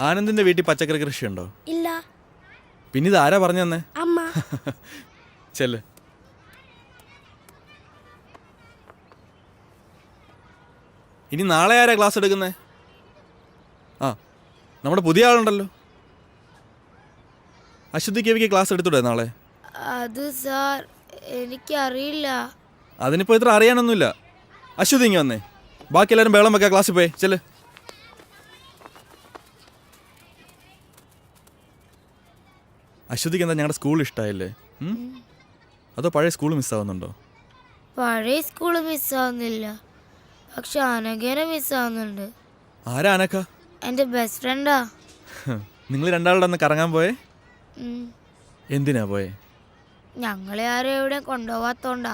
ആനന്ദിന്റെ വീട്ടിൽ പച്ചക്കറി കൃഷിയുണ്ടോ? ഇല്ല. പിന്നെ ഇത് ആരാ പറഞ്ഞു തന്നെ? അമ്മ. ചെല്ല്. ഇനി നാളെ ആരാ ക്ലാസ് എടുക്കുന്നേ? ആ, നമ്മുടെ പുതിയ ആളുണ്ടല്ലോ. അശ്വതി കേവിക്ക് ക്ലാസ് എടുത്തൂടെ നാളെ? അത് സാർ എനിക്കറിയില്ല. അതിനിപ്പോൾ ഇത്ര അറിയാനൊന്നുമില്ല. അശ്വതി ഇങ്ങ് വന്നേ. ബാക്കി എല്ലാവരും ബേളം വെക്കാം, ക്ലാസ്സിൽ പോയി ചെല്ല്. അശ്വതിക്ക് എന്താ ഞങ്ങളുടെ സ്കൂൾ ഇഷ്ടമായില്ലേ? അതോ പഴയ സ്കൂൾ മിസ്സാവുന്നുണ്ടോ? പഴയ സ്കൂള് മിസ്സാവുന്നില്ല, പക്ഷെ അനഘേനെ മിസ്സാവുന്നുണ്ട്. ആരാ അനക്ക? എൻ്റെ ബെസ്റ്റ് ഫ്രണ്ടാ. നിങ്ങൾ രണ്ടാളുടെ ഒന്ന് കറങ്ങാൻ പോയേ? എന്തിനാ പോയേ? ഞങ്ങളെ ആരും എവിടെ കൊണ്ടുപോകാത്തോണ്ടാ.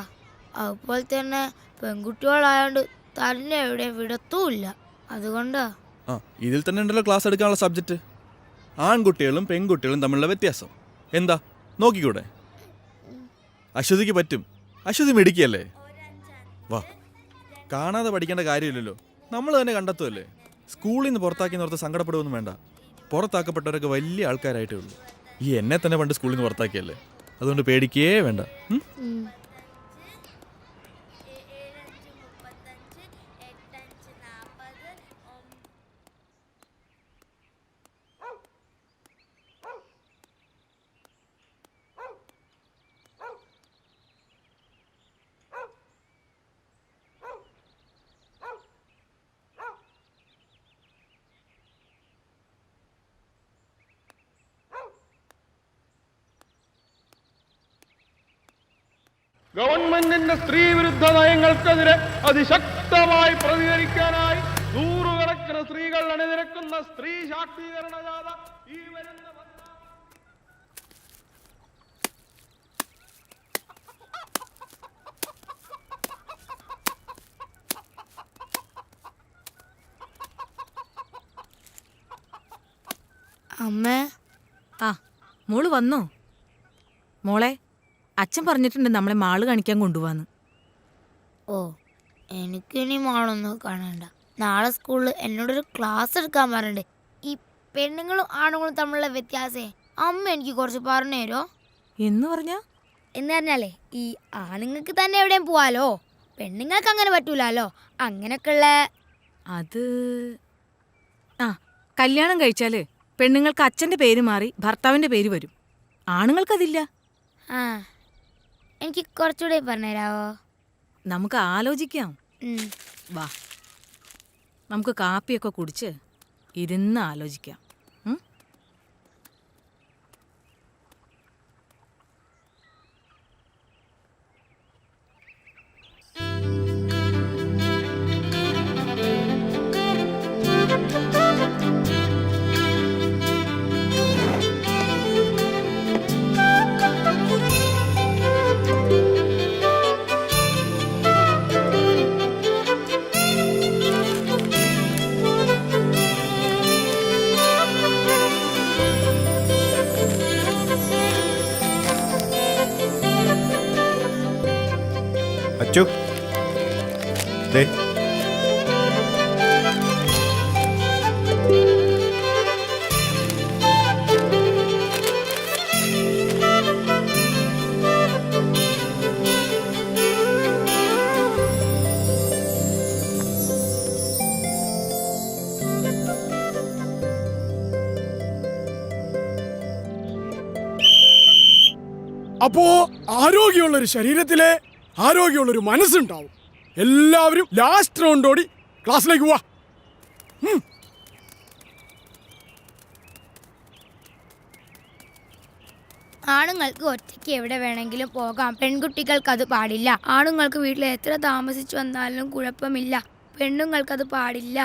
അതുപോലെ തന്നെ പെൺകുട്ടികളായോണ്ട് തന്നെ എവിടെയും വിടത്തുമില്ല, അതുകൊണ്ടാ. ആ, ഇതിൽ തന്നെ ഉണ്ടല്ലോ ക്ലാസ് എടുക്കാനുള്ള സബ്ജക്റ്റ്. ആൺകുട്ടികളും പെൺകുട്ടികളും തമ്മിലുള്ള വ്യത്യാസം എന്താ നോക്കിക്കൂടെ? അശ്വതിക്ക് പറ്റും. അശ്വതി മിടിക്കല്ലേ? വാ, കാണാതെ പഠിക്കേണ്ട കാര്യമില്ലല്ലോ, നമ്മൾ തന്നെ കണ്ടെത്തുമല്ലേ. സ്കൂളിൽ നിന്ന് പുറത്താക്കി നിർത്ത് സങ്കടപ്പെടുകയൊന്നും വേണ്ട. പുറത്താക്കപ്പെട്ടവരൊക്കെ വലിയ ആൾക്കാരായിട്ടേ ഉള്ളൂ. ഈ എന്നെ തന്നെ പണ്ട് സ്കൂളിൽ നിന്ന് പുറത്താക്കിയല്ലേ, അതുകൊണ്ട് പേടിക്കേ വേണ്ട. ഗവൺമെന്റിന്റെ സ്ത്രീ വിരുദ്ധ നയങ്ങൾക്കെതിരെ അതിശക്തമായി പ്രതികരിക്കാനായി നൂറുകണക്കിന് സ്ത്രീകൾ അണിനിരക്കുന്ന സ്ത്രീ ശാക്തീകരണ ജാഥ ഈ വരുന്ന അമ്മേ. ആ, മോള് വന്നോ? മോളെ, അച്ഛൻ പറഞ്ഞിട്ടുണ്ട് നമ്മളെ മാള് കാണിക്കാൻ കൊണ്ടുപോവാന്ന്. ഓ, എനിക്കിനി മാളൊന്നും കാണണ്ട. നാളെ സ്കൂളിൽ എന്നോടൊരു ക്ലാസ് എടുക്കാൻ പറഞ്ഞിട്ടുണ്ട്. ഈ പെണ്ണുങ്ങളും ആണുങ്ങളും തമ്മിലുള്ള വ്യത്യാസേ അമ്മ എനിക്ക് കുറച്ച് പറഞ്ഞു തരുമോ? എന്ന് പറഞ്ഞാലേ ഈ ആണുങ്ങൾക്ക് തന്നെ എവിടെയും പോവാലോ, പെണ്ണുങ്ങൾക്ക് അങ്ങനെ പറ്റൂലോ. അങ്ങനെയൊക്കെയുള്ള അത് ആ, കല്യാണം കഴിച്ചാല് പെണ്ണുങ്ങൾക്ക് അച്ഛന്റെ പേര് മാറി ഭർത്താവിന്റെ പേര് വരും. ആണുങ്ങൾക്കതില്ല. ആ, എനിക്ക് കുറച്ചുകൂടെ പറഞ്ഞുതരാവോ? നമുക്ക് ആലോചിക്കാം. വാ, നമുക്ക് കാപ്പിയൊക്കെ കുടിച്ച് ഇരുന്ന് ആലോചിക്കാം. അച്ചു ദേ അപ്പോ ആരോഗ്യമുള്ള ഒരു ശരീരത്തിലെ ആരോഗ്യമുള്ള ഒരു മനസ്സുണ്ടാവും. എല്ലാവരും ലാസ്റ്റ് റൗണ്ട് ഓടി ക്ലാസ്സിലേക്ക് പോവാ. ആണുങ്ങൾക്ക് ഒറ്റയ്ക്ക് എവിടെ വേണമെങ്കിലും പോകാം, പെൺകുട്ടികൾക്ക് അത് പാടില്ല. ആണുങ്ങൾക്ക് വീട്ടിൽ എത്ര താമസിച്ചു വന്നാലും കുഴപ്പമില്ല, പെണ്ണുങ്ങൾക്കത് പാടില്ല.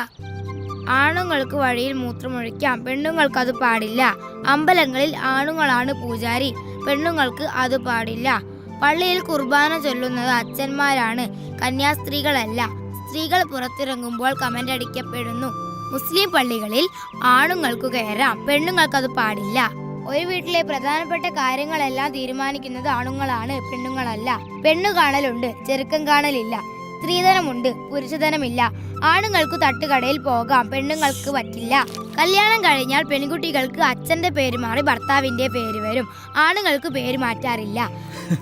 ആണുങ്ങൾക്ക് വഴിയിൽ മൂത്രമൊഴിക്കാം, പെണ്ണുങ്ങൾക്കത് പാടില്ല. അമ്പലങ്ങളിൽ ആണുങ്ങളാണ് പൂജാരി, പെണ്ണുങ്ങൾക്ക് അത് പാടില്ല. പള്ളിയിൽ കുർബാന ചൊല്ലുന്നത് അച്ഛന്മാരാണ്, കന്യാസ്ത്രീകളല്ല. സ്ത്രീകൾ പുറത്തിറങ്ങുമ്പോൾ കമന്റ് അടിക്കപ്പെടുന്നു. മുസ്ലിം പള്ളികളിൽ ആണുങ്ങൾക്ക് കയറാം, പെണ്ണുങ്ങൾക്കത് പാടില്ല. ഒരു വീട്ടിലെ പ്രധാനപ്പെട്ട കാര്യങ്ങളെല്ലാം തീരുമാനിക്കുന്നത് ആണുങ്ങളാണ്, പെണ്ണുങ്ങളല്ല. പെണ്ണു കാണലുണ്ട്, ചെറുക്കം കാണലില്ല. സ്ത്രീധനമുണ്ട്, പുരുഷധനമില്ല. ആണുങ്ങൾക്ക് തട്ടുകടയിൽ പോകാം, പെണ്ണുങ്ങൾക്ക് പറ്റില്ല. കല്യാണം കഴിഞ്ഞാൽ പെൺകുട്ടികൾക്ക് അച്ഛന്റെ പേര് മാറി ഭർത്താവിന്റെ പേര് വരും, ആണുങ്ങൾക്ക് പേര് മാറ്റാറില്ല.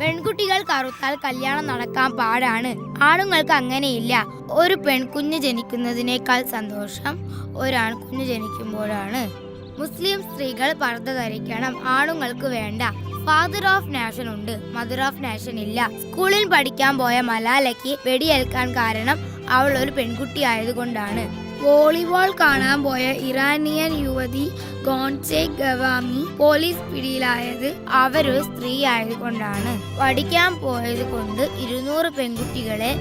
പെൺകുട്ടികൾ കറുത്താൽ കല്യാണം നടക്കാൻ പാടാണ്, ആണുങ്ങൾക്ക് അങ്ങനെയില്ല. ഒരു പെൺകുഞ്ഞ് ജനിക്കുന്നതിനേക്കാൾ സന്തോഷം ഒരാൺകുഞ്ഞ് ജനിക്കുമ്പോഴാണ്. മുസ്ലിം സ്ത്രീകൾ പർദ്ദ ധരിക്കണം, ആണുങ്ങൾക്ക് വേണ്ട. ഫാദർ ഓഫ് നാഷൻ ഉണ്ട്, മദർ ഓഫ് നാഷൻ ഇല്ല. സ്കൂളിൽ പഠിക്കാൻ പോയ മലാലയ്ക്ക് വെടിയേൽക്കാൻ കാരണം അവൾ ഒരു പെൺകുട്ടി ആയതുകൊണ്ടാണ്. വോളിബോൾ കാണാൻ പോയ ഇറാനിയൻ യുവതി ഗോൺസെ ഗവാമി പോലീസ് പിടിയിലായത് അവരൊരു സ്ത്രീ ആയതുകൊണ്ടാണ്. പഠിക്കാൻ പോയത് കൊണ്ട് 200 പെൺകുട്ടികളെ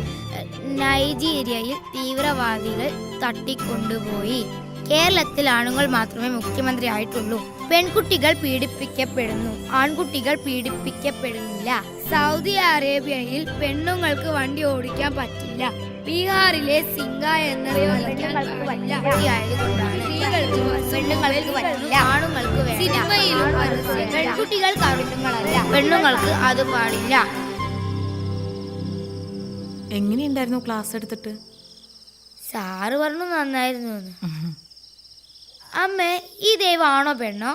നൈജീരിയയിൽ തീവ്രവാദികൾ തട്ടിക്കൊണ്ടുപോയി. കേരളത്തിൽ ആണുങ്ങൾ മാത്രമേ മുഖ്യമന്ത്രി ആയിട്ടുള്ളൂ. പെൺകുട്ടികൾ പീഡിപ്പിക്കപ്പെടുന്നു, ആൺകുട്ടികൾ പീഡിപ്പിക്കപ്പെടുന്നില്ല. സൗദി അറേബ്യയിൽ പെണ്ണുങ്ങൾക്ക് വണ്ടി ഓടിക്കാൻ പറ്റില്ല. ബീഹാറിലെ സിംഗ എന്നറിയ പെണ്ണുങ്ങൾക്ക് പറ്റില്ല, ആണുങ്ങൾക്ക് വേണ്ട. സിനിമയിലും പെൺകുട്ടികൾ കറുത്തുങ്ങളല്ല, പെണ്ണുങ്ങൾക്ക് അത് പാടില്ല. എങ്ങനെയുണ്ടായിരുന്നു ക്ലാസ് എടുത്തിട്ട്? സാറ് പറഞ്ഞു നന്നായിരുന്നു. അമ്മേ, ഈ ദൈവമാണോ പെണ്ണോ?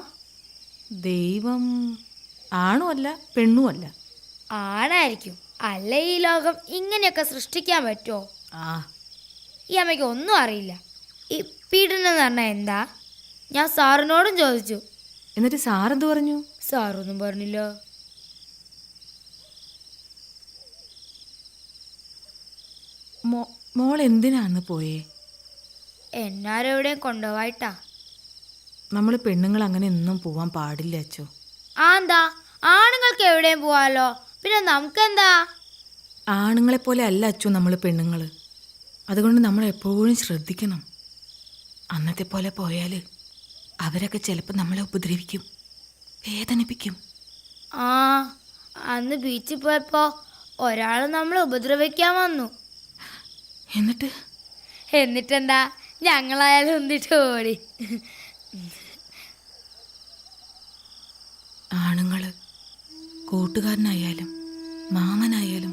ദൈവം ആണും അല്ല പെണ്ണും അല്ല. ആണായിരിക്കും, അല്ല ഈ ലോകം ഇങ്ങനെയൊക്കെ സൃഷ്ടിക്കാൻ പറ്റുമോ? ഈ അമ്മയ്ക്ക് ഒന്നും അറിയില്ല. ഈ പീഡനം എന്ന് പറഞ്ഞാൽ എന്താ? ഞാൻ സാറിനോടും ചോദിച്ചു. എന്നിട്ട് സാറെന്ത് പറഞ്ഞു? സാറൊന്നും പറഞ്ഞില്ല. മോൾ എന്തിനാന്ന് പോയേ? എന്നാരെവിടെയും കൊണ്ടുപോയിട്ടാ. നമ്മൾ പെണ്ണുങ്ങൾ അങ്ങനെ ഒന്നും പോവാൻ പാടില്ല അച്ചോ. എന്താ, ആണുങ്ങൾക്ക് എവിടെയും പോവാലോ, പിന്നെ നമുക്കെന്താ? ആണുങ്ങളെ പോലെ അല്ല അച്ചു നമ്മൾ പെണ്ണുങ്ങൾ. അതുകൊണ്ട് നമ്മൾ എപ്പോഴും ശ്രദ്ധിക്കണം. അന്നത്തെ പോലെ പോയാൽ അവരൊക്കെ ചിലപ്പോൾ നമ്മളെ ഉപദ്രവിക്കും, വേദനിപ്പിക്കും. അന്ന് ബീച്ചിൽ പോയപ്പോ ഒരാൾ നമ്മളെ ഉപദ്രവിക്കാൻ വന്നു. എന്നിട്ടെന്താ, ഞങ്ങളായാലും ഒന്നിട്ട് ഓടി. ആണുങ്ങള് കൂട്ടുകാരനായാലും മാമനായാലും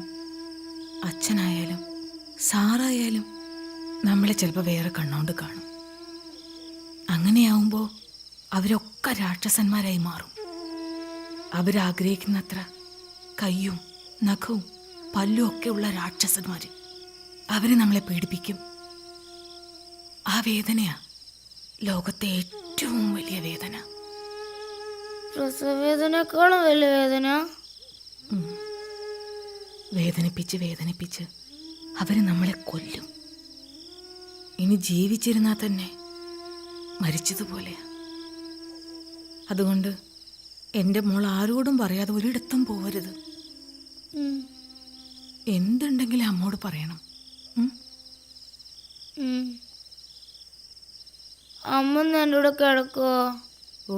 അച്ഛനായാലും സാറായാലും നമ്മളെ ചിലപ്പോൾ വേറെ കണ്ണോണ്ട് കാണും. അങ്ങനെയാവുമ്പോൾ അവരൊക്കെ രാക്ഷസന്മാരായി മാറും. അവരാഗ്രഹിക്കുന്നത്ര കയ്യും നഖവും പല്ലും ഒക്കെ ഉള്ള രാക്ഷസന്മാർ അവര് നമ്മളെ പീഡിപ്പിക്കും. ആ വേദനയാ ലോകത്തെ ഏറ്റവും വലിയ വേദന. പ്രസവവേദനേക്കാളും വലിയ വേദന. വേദനിപ്പിച്ച് വേദനിപ്പിച്ച് അവര് നമ്മളെ കൊല്ലും. ഇനി ജീവിച്ചിരുന്നാൽ തന്നെ മരിച്ചതുപോലെയാ. അതുകൊണ്ട് എൻ്റെ മോൾ ആരോടും പറയാതെ ഒരിടത്തും പോവരുത്. എന്തുണ്ടെങ്കിലും അമ്മോട് പറയണം. അമ്മ എൻ്റെ കൂടെ കിടക്കുവോ? ഓ,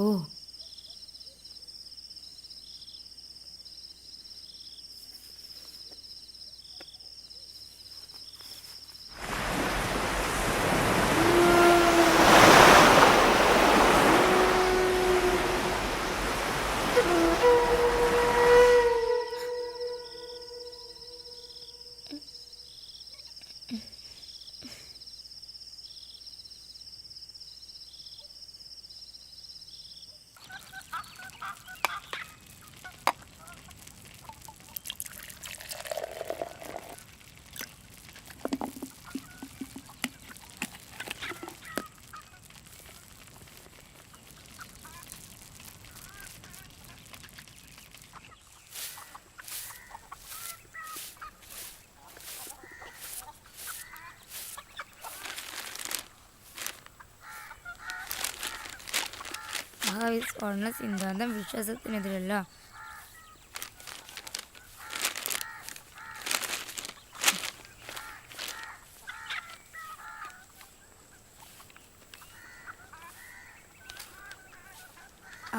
മഹാവീർ സ്വർണ്ണ സിദ്ധാന്തം വിശ്വാസത്തിനെതിരല്ല.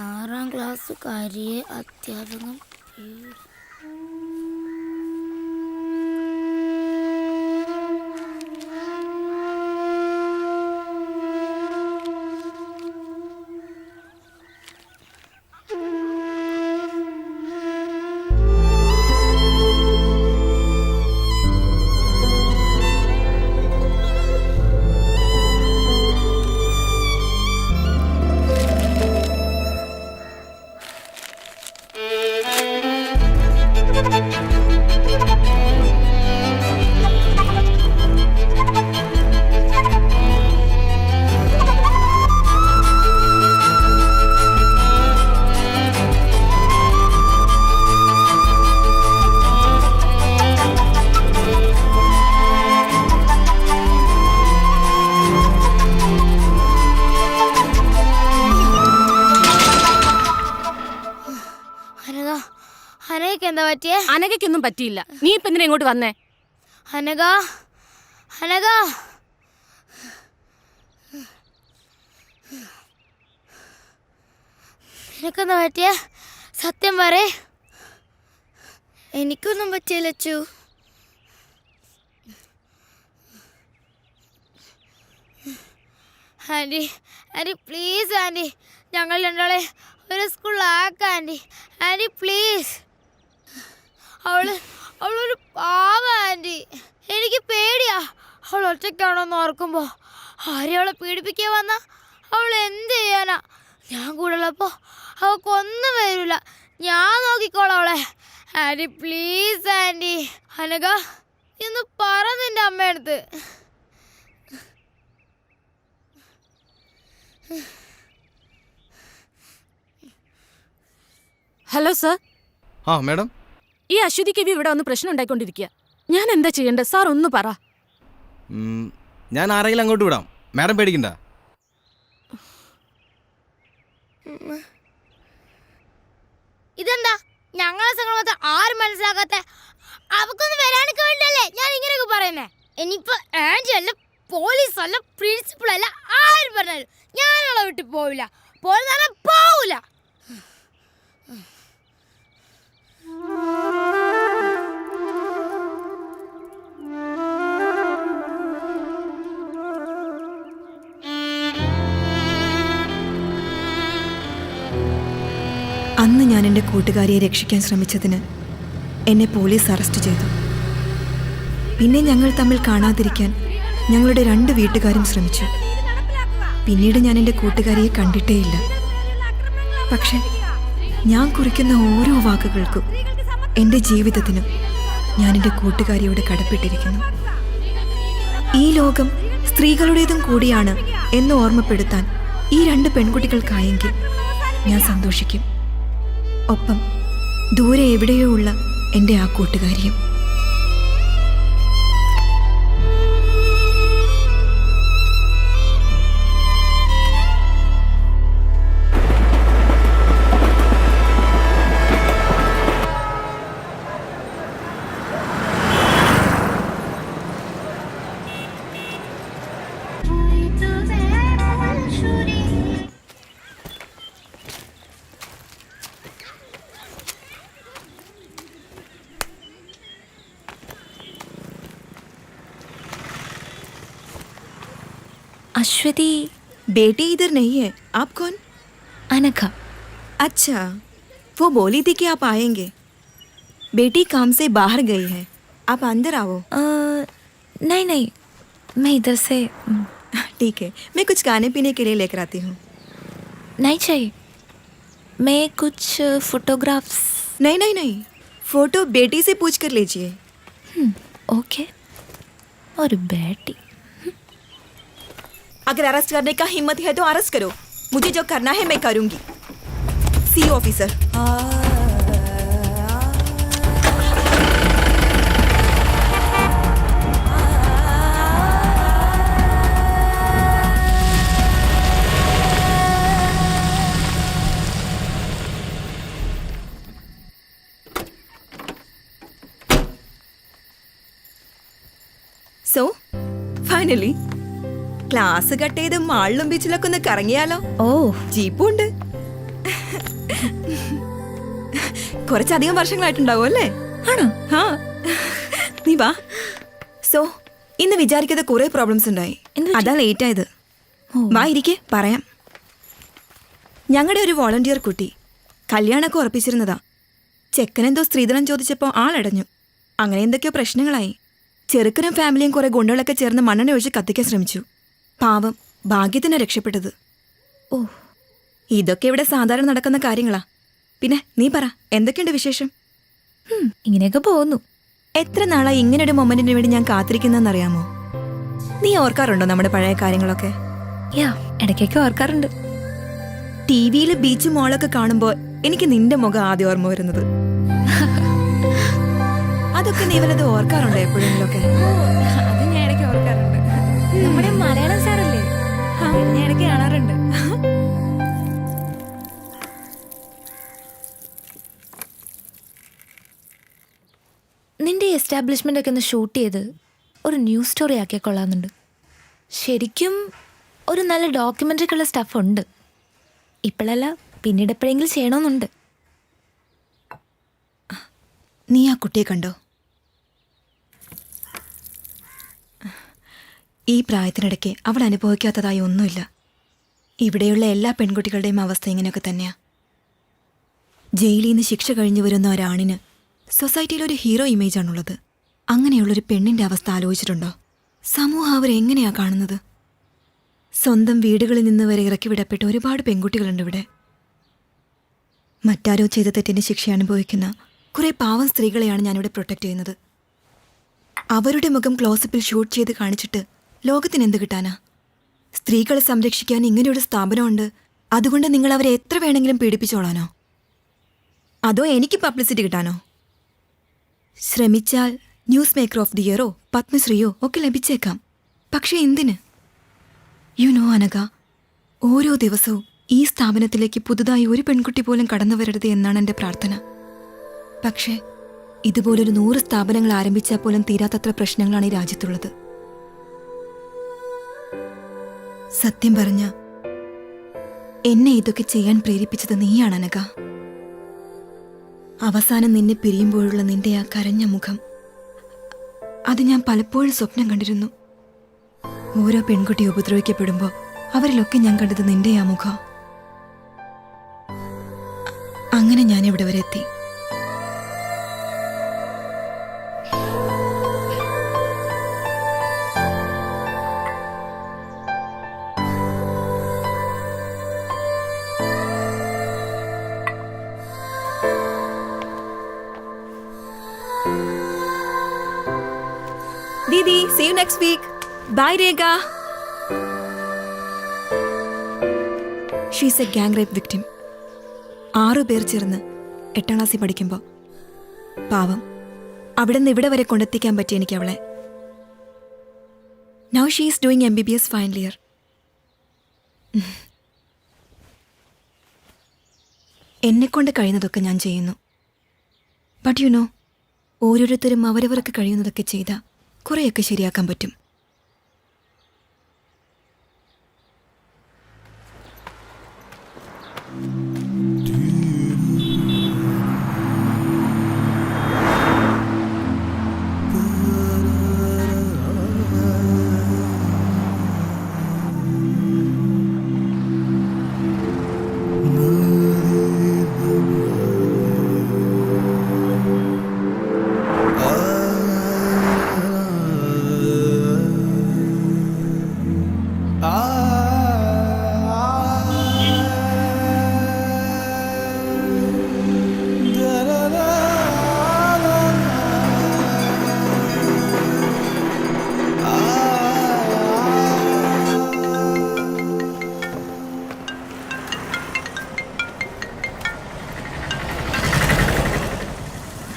ആറാം ക്ലാസ്സുകാരിയെ അധ്യാപകൻ എന്താ പറ്റിയേ? അനഘയ്ക്കൊന്നും പറ്റിയില്ല. നീ ഇപ്പൊ എന്തിനാ ഇങ്ങോട്ട് വന്നേ? അനഘ, അനഘ, നിനക്കെന്താ പറ്റിയേ? സത്യം പറ. എനിക്കൊന്നും പറ്റിയില്ല Achu. Aunty, aunty please aunty, ഞങ്ങൾ രണ്ടാളെ ഒരു സ്കൂളിലാക്കാം ആൻറ്റി. Aunty please. അവളൊരു പാവ ആൻറ്റി. എനിക്ക് പേടിയാ. അവൾ ഒറ്റയ്ക്കാണോന്ന് ഓർക്കുമ്പോൾ ആരെയും അവളെ പീഡിപ്പിക്കാൻ വന്ന അവൾ എന്ത് ചെയ്യാനാ? ഞാൻ കൂടെ ഉള്ളപ്പോൾ അവൾക്കൊന്നും വരില്ല. ഞാൻ നോക്കിക്കോളാം അവളെ. Anti please anti. അനഘ ഇന്ന് പറ നിന്റെ അമ്മയടുത്ത്. Hello sir. ആ മാഡം, ഈ അശ്വതി കവി ഇവിടെ വന്ന് പ്രശ്നം ഉണ്ടായിക്കൊണ്ടിരിക്കുക. ഞാൻ എന്താ ചെയ്യേണ്ടത് സാർ? ഒന്ന് പറ. ഞാൻ ആരെങ്കിലും അങ്ങോട്ട് വിടാം, മാഡം പേടിക്കണ്ട. ഇതെന്താ ഞങ്ങളെ സംഘടന ആരും മനസ്സിലാക്കാത്ത? അവക്കൊന്നും വരാനൊക്കെ വേണ്ടിയല്ലേ ഞാൻ ഇങ്ങനെയൊക്കെ പറയുന്നേ. ഇനിയിപ്പോ ആന്റി അല്ല, പോലീസ് അല്ല, പ്രിൻസിപ്പൾ അല്ല, ആരും പറഞ്ഞാലും ഞാനുള്ള വിട്ട് പോവില്ല. പോവില്ല. അന്ന് ഞാൻ എൻ്റെ കൂട്ടുകാരിയെ രക്ഷിക്കാൻ ശ്രമിച്ചതിന് എന്നെ പോലീസ് അറസ്റ്റ് ചെയ്തു. പിന്നെ ഞങ്ങൾ തമ്മിൽ കാണാതിരിക്കാൻ ഞങ്ങളുടെ 2 വീട്ടുകാരും ശ്രമിച്ചു. പിന്നീട് ഞാൻ എൻ്റെ കൂട്ടുകാരിയെ കണ്ടിട്ടേയില്ല. പക്ഷെ ഞാൻ കുറിക്കുന്ന ഓരോ വാക്കുകൾക്കും, എൻ്റെ ജീവിതത്തിനും ഞാൻ എൻ്റെ കൂട്ടുകാരിയോട് കടപ്പെട്ടിരിക്കുന്നു. ഈ ലോകം സ്ത്രീകളുടേതും കൂടിയാണ് എന്ന് ഓർമ്മപ്പെടുത്താൻ ഈ 2 പെൺകുട്ടികൾക്കായെങ്കിൽ ഞാൻ സന്തോഷിക്കും. ഒപ്പം ദൂരെ എവിടെയോ ഉള്ള എൻ്റെ ആ കൂട്ടുകാരിയും. अश्वती बेटी इधर नहीं है. आप कौन? अनघा. अच्छा, वो बोली थी कि आप आएंगे. बेटी काम से बाहर गई है, आप अंदर आओ. नहीं नहीं, मैं इधर से. ठीक है, मैं कुछ खाने पीने के लिए लेकर आती हूँ. नहीं चाहिए, मैं कुछ फोटोग्राफ्स. नहीं नहीं नहीं, फोटो बेटी से पूछ कर लीजिए. ओके. और बेटी, अगर अरेस्ट करने का हिम्मत है तो अरेस्ट करो. मुझे जो करना है मैं करूंगी. सी ऑफिसर. ഫൈനലി ക്ലാസ് കട്ട് ചെയ്ത് മാളിലും ബീച്ചിലൊക്കെ ഒന്ന് കറങ്ങിയാലോ? ഓ, ജീപ്പും ഉണ്ട്. കുറച്ചധികം വർഷങ്ങളായിട്ടുണ്ടാവും അല്ലേ? ആണോ? ആ, നീ വാ. സോ ഇന്ന് വിചാരിക്കാതെ കുറെ പ്രോബ്ലംസ് ഉണ്ടായി. അതാ ലേറ്റ് ആയത്. വാ ഇരിക്കെ, പറയാം. ഞങ്ങളുടെ ഒരു വോളണ്ടിയർ കുട്ടി കല്യാണമൊക്കെ ഉറപ്പിച്ചിരുന്നതാ. ചെക്കനെന്തോ സ്ത്രീധനം ചോദിച്ചപ്പോൾ ആളടഞ്ഞു. അങ്ങനെ എന്തൊക്കെയോ പ്രശ്നങ്ങളായി. ചെറുക്കനും ഫാമിലിയും കുറെ ഗുണ്ടകളൊക്കെ ചേർന്ന് മണ്ണെണ്ണ ഒഴിച്ച് കത്തിക്കാൻ ശ്രമിച്ചു. പാവം, ഭാഗ്യത്തിന് രക്ഷപ്പെട്ടത്. ഓ, ഇതൊക്കെ ഇവിടെ സാധാരണ നടക്കുന്ന കാര്യങ്ങളാ. പിന്നെ നീ പറ, എന്തൊക്കെയുണ്ട് വിശേഷം? ഇങ്ങനെയൊക്കെ പോകുന്നു. എത്ര നാളായി ഇങ്ങനൊരു മൊമെന്റിന് വേണ്ടി ഞാൻ കാത്തിരിക്കുന്നറിയാമോ? നീ ഓർക്കാറുണ്ടോ നമ്മുടെ പഴയ കാര്യങ്ങളൊക്കെ? യാ, ഇടയ്ക്കൊക്കെ ഓർക്കാറുണ്ട്. ടിവിയിൽ ബീച്ച് മോളൊക്കെ കാണുമ്പോൾ എനിക്ക് നിന്റെ മുഖം ആദ്യം ഓർമ്മ വരുന്നത്. അതൊക്കെ നീ വല്ലത് ഓർക്കാറുണ്ടോ എപ്പോഴെങ്കിലും ഒക്കെ? അത് ഞാൻ ഇടയ്ക്ക് ഓർക്കാറുണ്ട്. നമ്മുടെ മലയാളം സാറല്ലേ, ഞാൻ ഇടയ്ക്ക് കാണാറുണ്ട്. നിന്റെ എസ്റ്റാബ്ലിഷ്മെന്റ് ഒക്കെ ഒന്ന് ഷൂട്ട് ചെയ്ത് ഒരു ന്യൂസ് സ്റ്റോറി ആക്കിയാൽ കൊള്ളാമെന്നുണ്ട്. ശരിക്കും ഒരു നല്ല ഡോക്യുമെന്ററിക്കുള്ള സ്റ്റഫ് ഉണ്ട്. ഇപ്പോഴല്ല, പിന്നീട് എപ്പോഴെങ്കിലും ചെയ്യണമെന്നുണ്ട്. നീ ആ കുട്ടിയെ കണ്ടോ? ഈ പ്രായത്തിനിടയ്ക്ക് അവൾ അനുഭവിക്കാത്തതായി ഒന്നുമില്ല. ഇവിടെയുള്ള എല്ലാ പെൺകുട്ടികളുടെയും അവസ്ഥ ഇങ്ങനെയൊക്കെ തന്നെയാ. ജയിലിൽ നിന്ന് ശിക്ഷ കഴിഞ്ഞു വരുന്ന ഒരാണിന് സൊസൈറ്റിയിൽ ഒരു ഹീറോ ഇമേജാണുള്ളത്. അങ്ങനെയുള്ളൊരു പെണ്ണിൻ്റെ അവസ്ഥ ആലോചിച്ചിട്ടുണ്ടോ? സമൂഹം അവരെങ്ങനെയാ കാണുന്നത്? സ്വന്തം വീടുകളിൽ നിന്ന് വരെ ഇറക്കി വിടപ്പെട്ട ഒരുപാട് പെൺകുട്ടികളുണ്ട് ഇവിടെ. മറ്റാരോ ചെയ്ത തെറ്റിൻ്റെ ശിക്ഷ അനുഭവിക്കുന്ന കുറേ പാവം സ്ത്രീകളെയാണ് ഞാനിവിടെ പ്രൊട്ടക്റ്റ് ചെയ്യുന്നത്. അവരുടെ മുഖം ക്ലോസപ്പിൽ ഷൂട്ട് ചെയ്ത് കാണിച്ചിട്ട് ലോകത്തിന് എന്ത് കിട്ടാനാ? സ്ത്രീകളെ സംരക്ഷിക്കാൻ ഇങ്ങനെയൊരു സ്ഥാപനമുണ്ട്, അതുകൊണ്ട് നിങ്ങൾ അവരെ എത്ര വേണമെങ്കിലും പീഡിപ്പിച്ചോളാനോ? അതോ എനിക്ക് പബ്ലിസിറ്റി കിട്ടാനോ? ശ്രമിച്ചാൽ ന്യൂസ് മേക്കർ ഓഫ് ദി ഇയറോ പത്മശ്രീയോ ഒക്കെ ലഭിച്ചേക്കാം. പക്ഷേ എന്തിന്? യു നോ അനഘ, ഓരോ ദിവസവും ഈ സ്ഥാപനത്തിലേക്ക് പുതുതായി ഒരു പെൺകുട്ടി പോലും കടന്നു വരരുത് എന്നാണ് എൻ്റെ പ്രാർത്ഥന. പക്ഷേ ഇതുപോലൊരു 100 സ്ഥാപനങ്ങൾ ആരംഭിച്ചാൽ പോലും തീരാത്തത്ര പ്രശ്നങ്ങളാണ് ഈ രാജ്യത്തുള്ളത്. സത്യം പറഞ്ഞ എന്നെ ഇതൊക്കെ ചെയ്യാൻ പ്രേരിപ്പിച്ചത് നീയാണ് അനഘ. അവസാനം നിന്നെ പിരിയുമ്പോഴുള്ള നിന്റെ ആ കരഞ്ഞ മുഖം, അത് ഞാൻ പലപ്പോഴും സ്വപ്നം കണ്ടിരുന്നു. ഓരോ പെൺകുട്ടി ഉപദ്രവിക്കപ്പെടുമ്പോൾ അവരിലൊക്കെ ഞാൻ കണ്ടത് നിന്റെ ആ മുഖം. അങ്ങനെ ഞാൻ ഇവിടെ വരെ എത്തി. Didi, see you next week. Bye, Rega. She's a gang rape victim. 6 പേർ ചേർന്ന് 8ാം ക്ലാസ്സിൽ പഠിക്കുമ്പോൾ പാവം അവിടെ നിന്ന് ഇവിടെ വരെ കൊണ്ടെത്തിക്കാൻ പറ്റി എനിക്ക് അവളെ. Now she is doing MBBS final year. എന്നെക്കൊണ്ട് കഴിയുന്നതൊക്കെ ഞാൻ ചെയ്യുന്നു. ബട്ട് യു നോ, ഓരോരുത്തരും അവരവർക്ക് കഴിയുന്നതൊക്കെ ചെയ്താൽ കുറേയൊക്കെ ശരിയാക്കാൻ പറ്റും.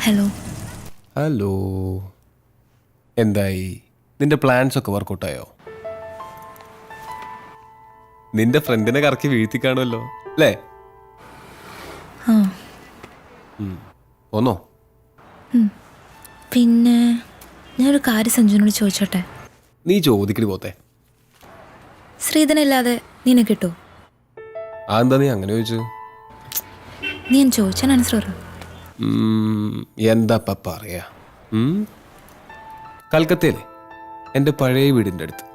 ഹലോ. ഹലോ, എന്തായി? നിന്റെ പ്ലാൻസ് ഒക്കെ വർക്കൗട്ടായോ? നിന്റെ ഫ്രണ്ടിനെ കറക്കി വീഴ്ത്തി കാണുമല്ലോ അല്ലേ? ഒന്നോ? പിന്നെ ഞാനൊരു കാര്യം സഞ്ജുവിനോട് ചോദിച്ചോട്ടെ? നീ ചോദിക്കടി പോത്തെ. ശ്രീധനല്ലാതെ നിന്നെ കിട്ടുമോ? അതെന്താ നീ അങ്ങനെ ചോദിച്ചു? നീ ഞാൻ ചോദിച്ചാൽ ആൻസർ പറ. എന്താ പറയാ? കൽക്കത്തയിലെ എൻ്റെ പഴയ വീടിൻ്റെ അടുത്ത്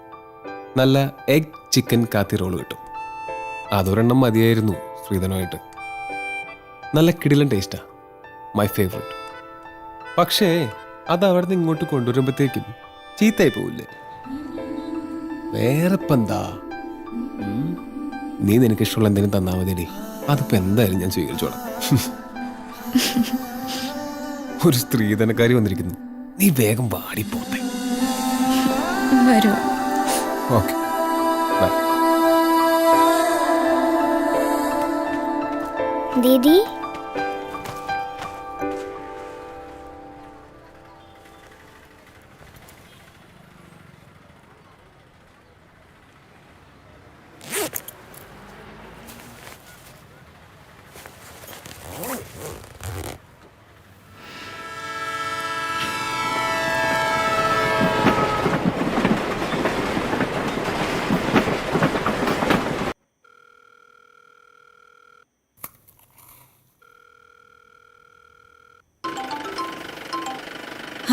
നല്ല എഗ് ചിക്കൻ കാത്തി റോള് കിട്ടും. അതൊരെണ്ണം മതിയായിരുന്നു ശ്രീധനുമായിട്ട്. നല്ല കിടിലൻ ടേസ്റ്റാ, മൈ ഫേവറേറ്റ്. പക്ഷേ അത് അവിടെ നിന്ന് ഇങ്ങോട്ട് കൊണ്ടുവരുമ്പോഴത്തേക്കും ചീത്തയായി പോവില്ലേ? വേറെ ഇപ്പം എന്താ? നീ നിനക്ക് ഇഷ്ടമുള്ള എന്തെങ്കിലും തന്നാൽ മതിയടി, അതിപ്പോൾ എന്തായാലും ഞാൻ സ്വീകരിച്ചോളാം. ഒരു സ്ത്രീധനക്കാരി വന്നിരിക്കുന്നു, നീ വേഗം വാടിപ്പോട്ടെ. വരൂ. Okay, by. ദീദി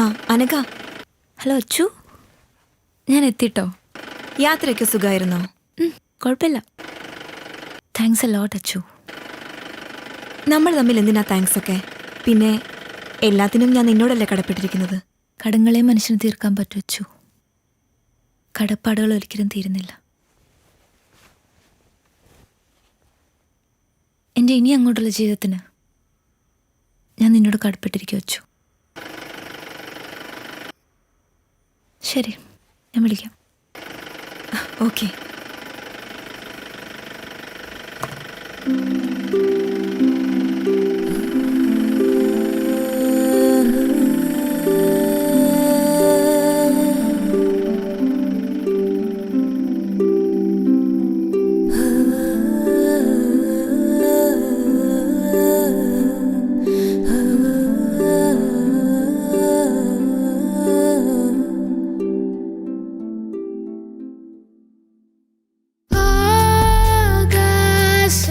ആ അനഘ. ഹലോ അച്ചു, ഞാൻ എത്തിട്ടോ. യാത്രയൊക്കെ സുഖമായിരുന്നോ? കുഴപ്പമില്ല. Thanks a lot Achu. നമ്മൾ തമ്മിൽ എന്തിനാ താങ്ക്സ് ഒക്കെ? പിന്നെ എല്ലാത്തിനും ഞാൻ നിന്നോടല്ലേ കടപ്പെട്ടിരിക്കുന്നത്. കടങ്ങളെ മനുഷ്യന് തീർക്കാൻ പറ്റൂ അച്ചു, കടപ്പാടുകൾ ഒരിക്കലും തീരുന്നില്ല. എൻ്റെ ഇനി അങ്ങോട്ടുള്ള ജീവിതത്തിന് ഞാൻ നിന്നോട് കടപ്പെട്ടിരിക്കും അച്ചു. ശരി, ഞാൻ വിളിക്കാം. ഓക്കെ. ആകാശ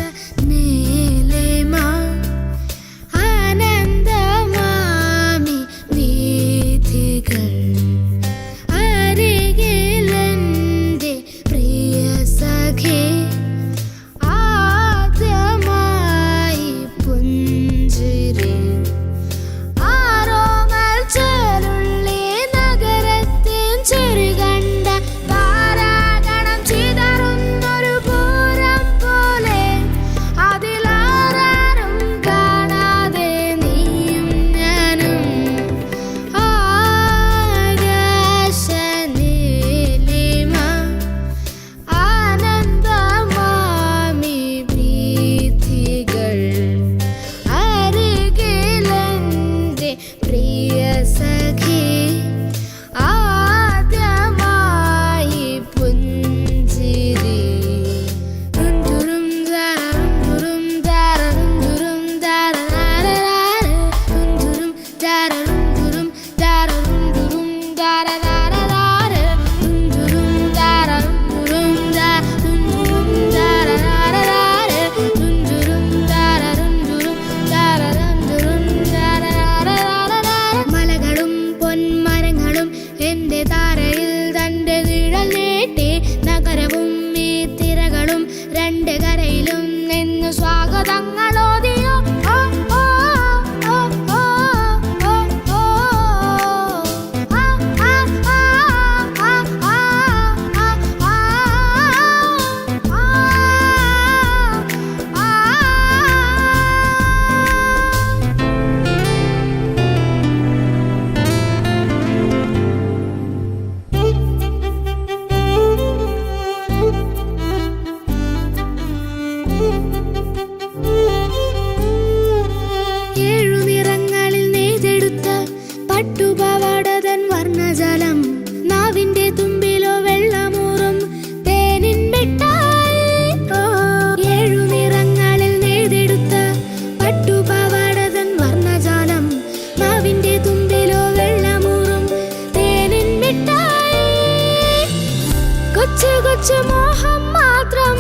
കൊച്ചു കൊച്ചു മോഹം മാത്രം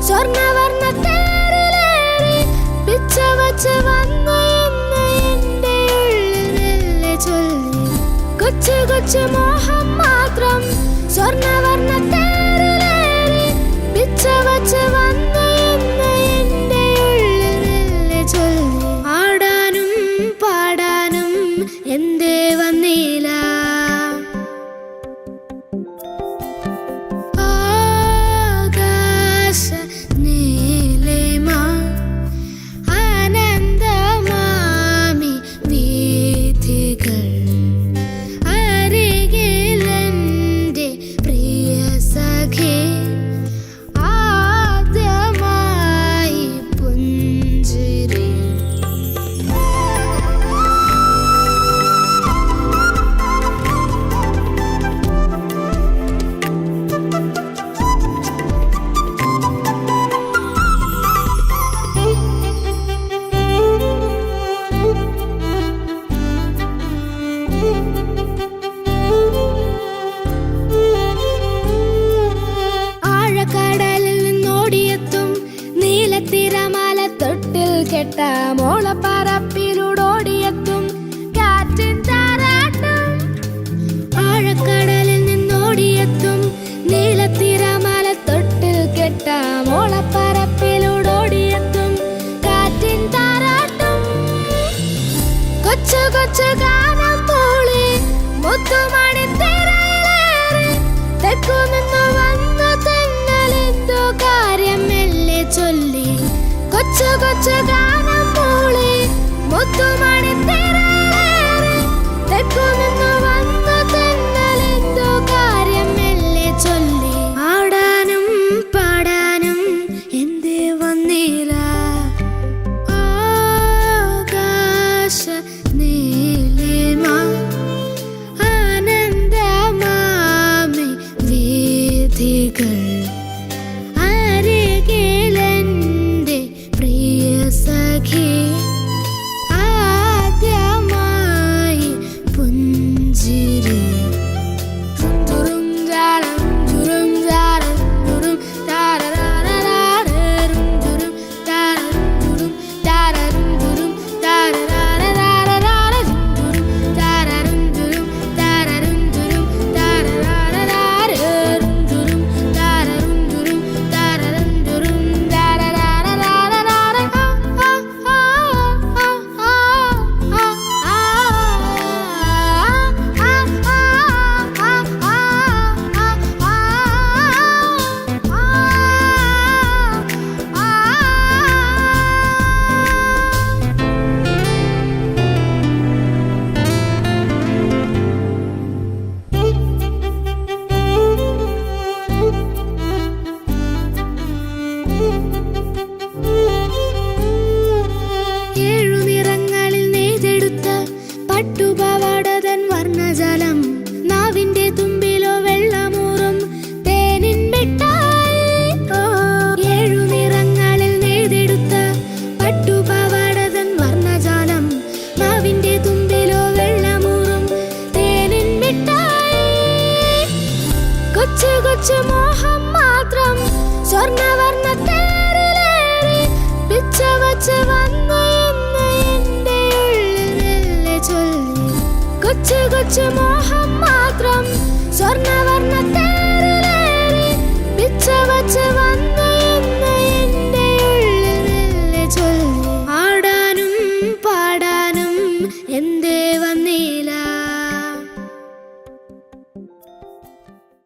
സ്വർണ്ണവർണ്ണ തേരിലേറി പിച്ച വച്ച് വന്നു എന്ന് എന്റെ ഉള്ളിൽ ചൊല്ലി. കൊച്ചു കൊച്ചു മോഹം മാത്രം സ്വർണ്ണവർണ്ണ തേരിലേറി പിച്ച വച്ച് വന്നു എന്ന് എന്റെ ഉള്ളിൽ ചൊല്ലി. ആടാനും പാടാനും എന്തേ വന്നില്ല, ആകാശ നീലിമ ആനന്ദമാമി വീഥികൾ അരികിലെന്റെ പ്രിയ സഖി ആദ്യമായി പുഞ്ചിരി. ആഴക്കടലിൽ നിന്നോടിയെത്തും നീലത്തിരമാല തൊട്ടിൽ കെട്ട മോളപ്പറപ്പിലൂടോടിയെത്തും കാറ്റിൻ താരാട്ടും. ആഴക്കടലിൽ നിന്നോടിയെത്തും നീലത്തിരമാല തൊട്ടിൽ കെട്ട മോളപ്പറപ്പിലൂടോടിയെത്തും കാറ്റിൻ താരാട്ടും. കൊച്ചു കൊച്ചു ഗാനം മൂളി മുത്തുമണി തിരയിലേറി തെക്കു നിന്നു വന്ന തെന്നലെന്തോ കാര്യം മെല്ലെ ചൊല്ലി. കൊച്ചു കൊച്ചു ഗാനം മൂളി മുത്തുമണി തിരയിലേറി തെക്കു നിന്നു വന്ന തെന്നലെന്തോ കാര്യം മെല്ലെ ചൊല്ലി. ആടാനും പാടാനും എന്തേ വന്നില്ല, ആകാശ നീലിമ ആനന്ദമാമി വീഥികൾ അരികിലെന്റെ പ്രിയ സഖി ആദ്യമായി പുഞ്ചിരി. തുറും ജാരം തുറും ജാരം തുറും താരരാരരാരരും തുറും താരം തുറും താരരും തുറും താരരാരരാരരും തുറും താരരും തുറും താരരും തുറും താരരാരരാരരും തുറും താരരും തുറും താരരും തുറും താരരാരരാരരാരം. ഏഴു നിറങ്ങളിൽ നെയ്തെടുത്ത പട്ടുപാവാടതൻ വർണ്ണജലം നാവിന്റെ തുമ്പിലോ വെള്ളമൂറും തേനിൻ മിഠായി. ഏഴു നിറങ്ങളിൽ നെയ്തെടുത്ത പട്ടുപാവാടതൻ വർണ്ണജാലം നാവിന്റെ തുമ്പിലോ വെള്ളമൂറും തേനിൻ മിഠായി. കൊച്ചു കൊച്ചു മോഹം മാത്രം സ്വർണ്ണവർണ്ണ തേരിലേറി പിച്ച വച്ച് വന്നു എന്ന് എന്റെ ഉള്ളിൽ ചൊല്ലി. കൊച്ചു കൊച്ചു മോഹം മാത്രം സ്വർണ്ണവർണ്ണ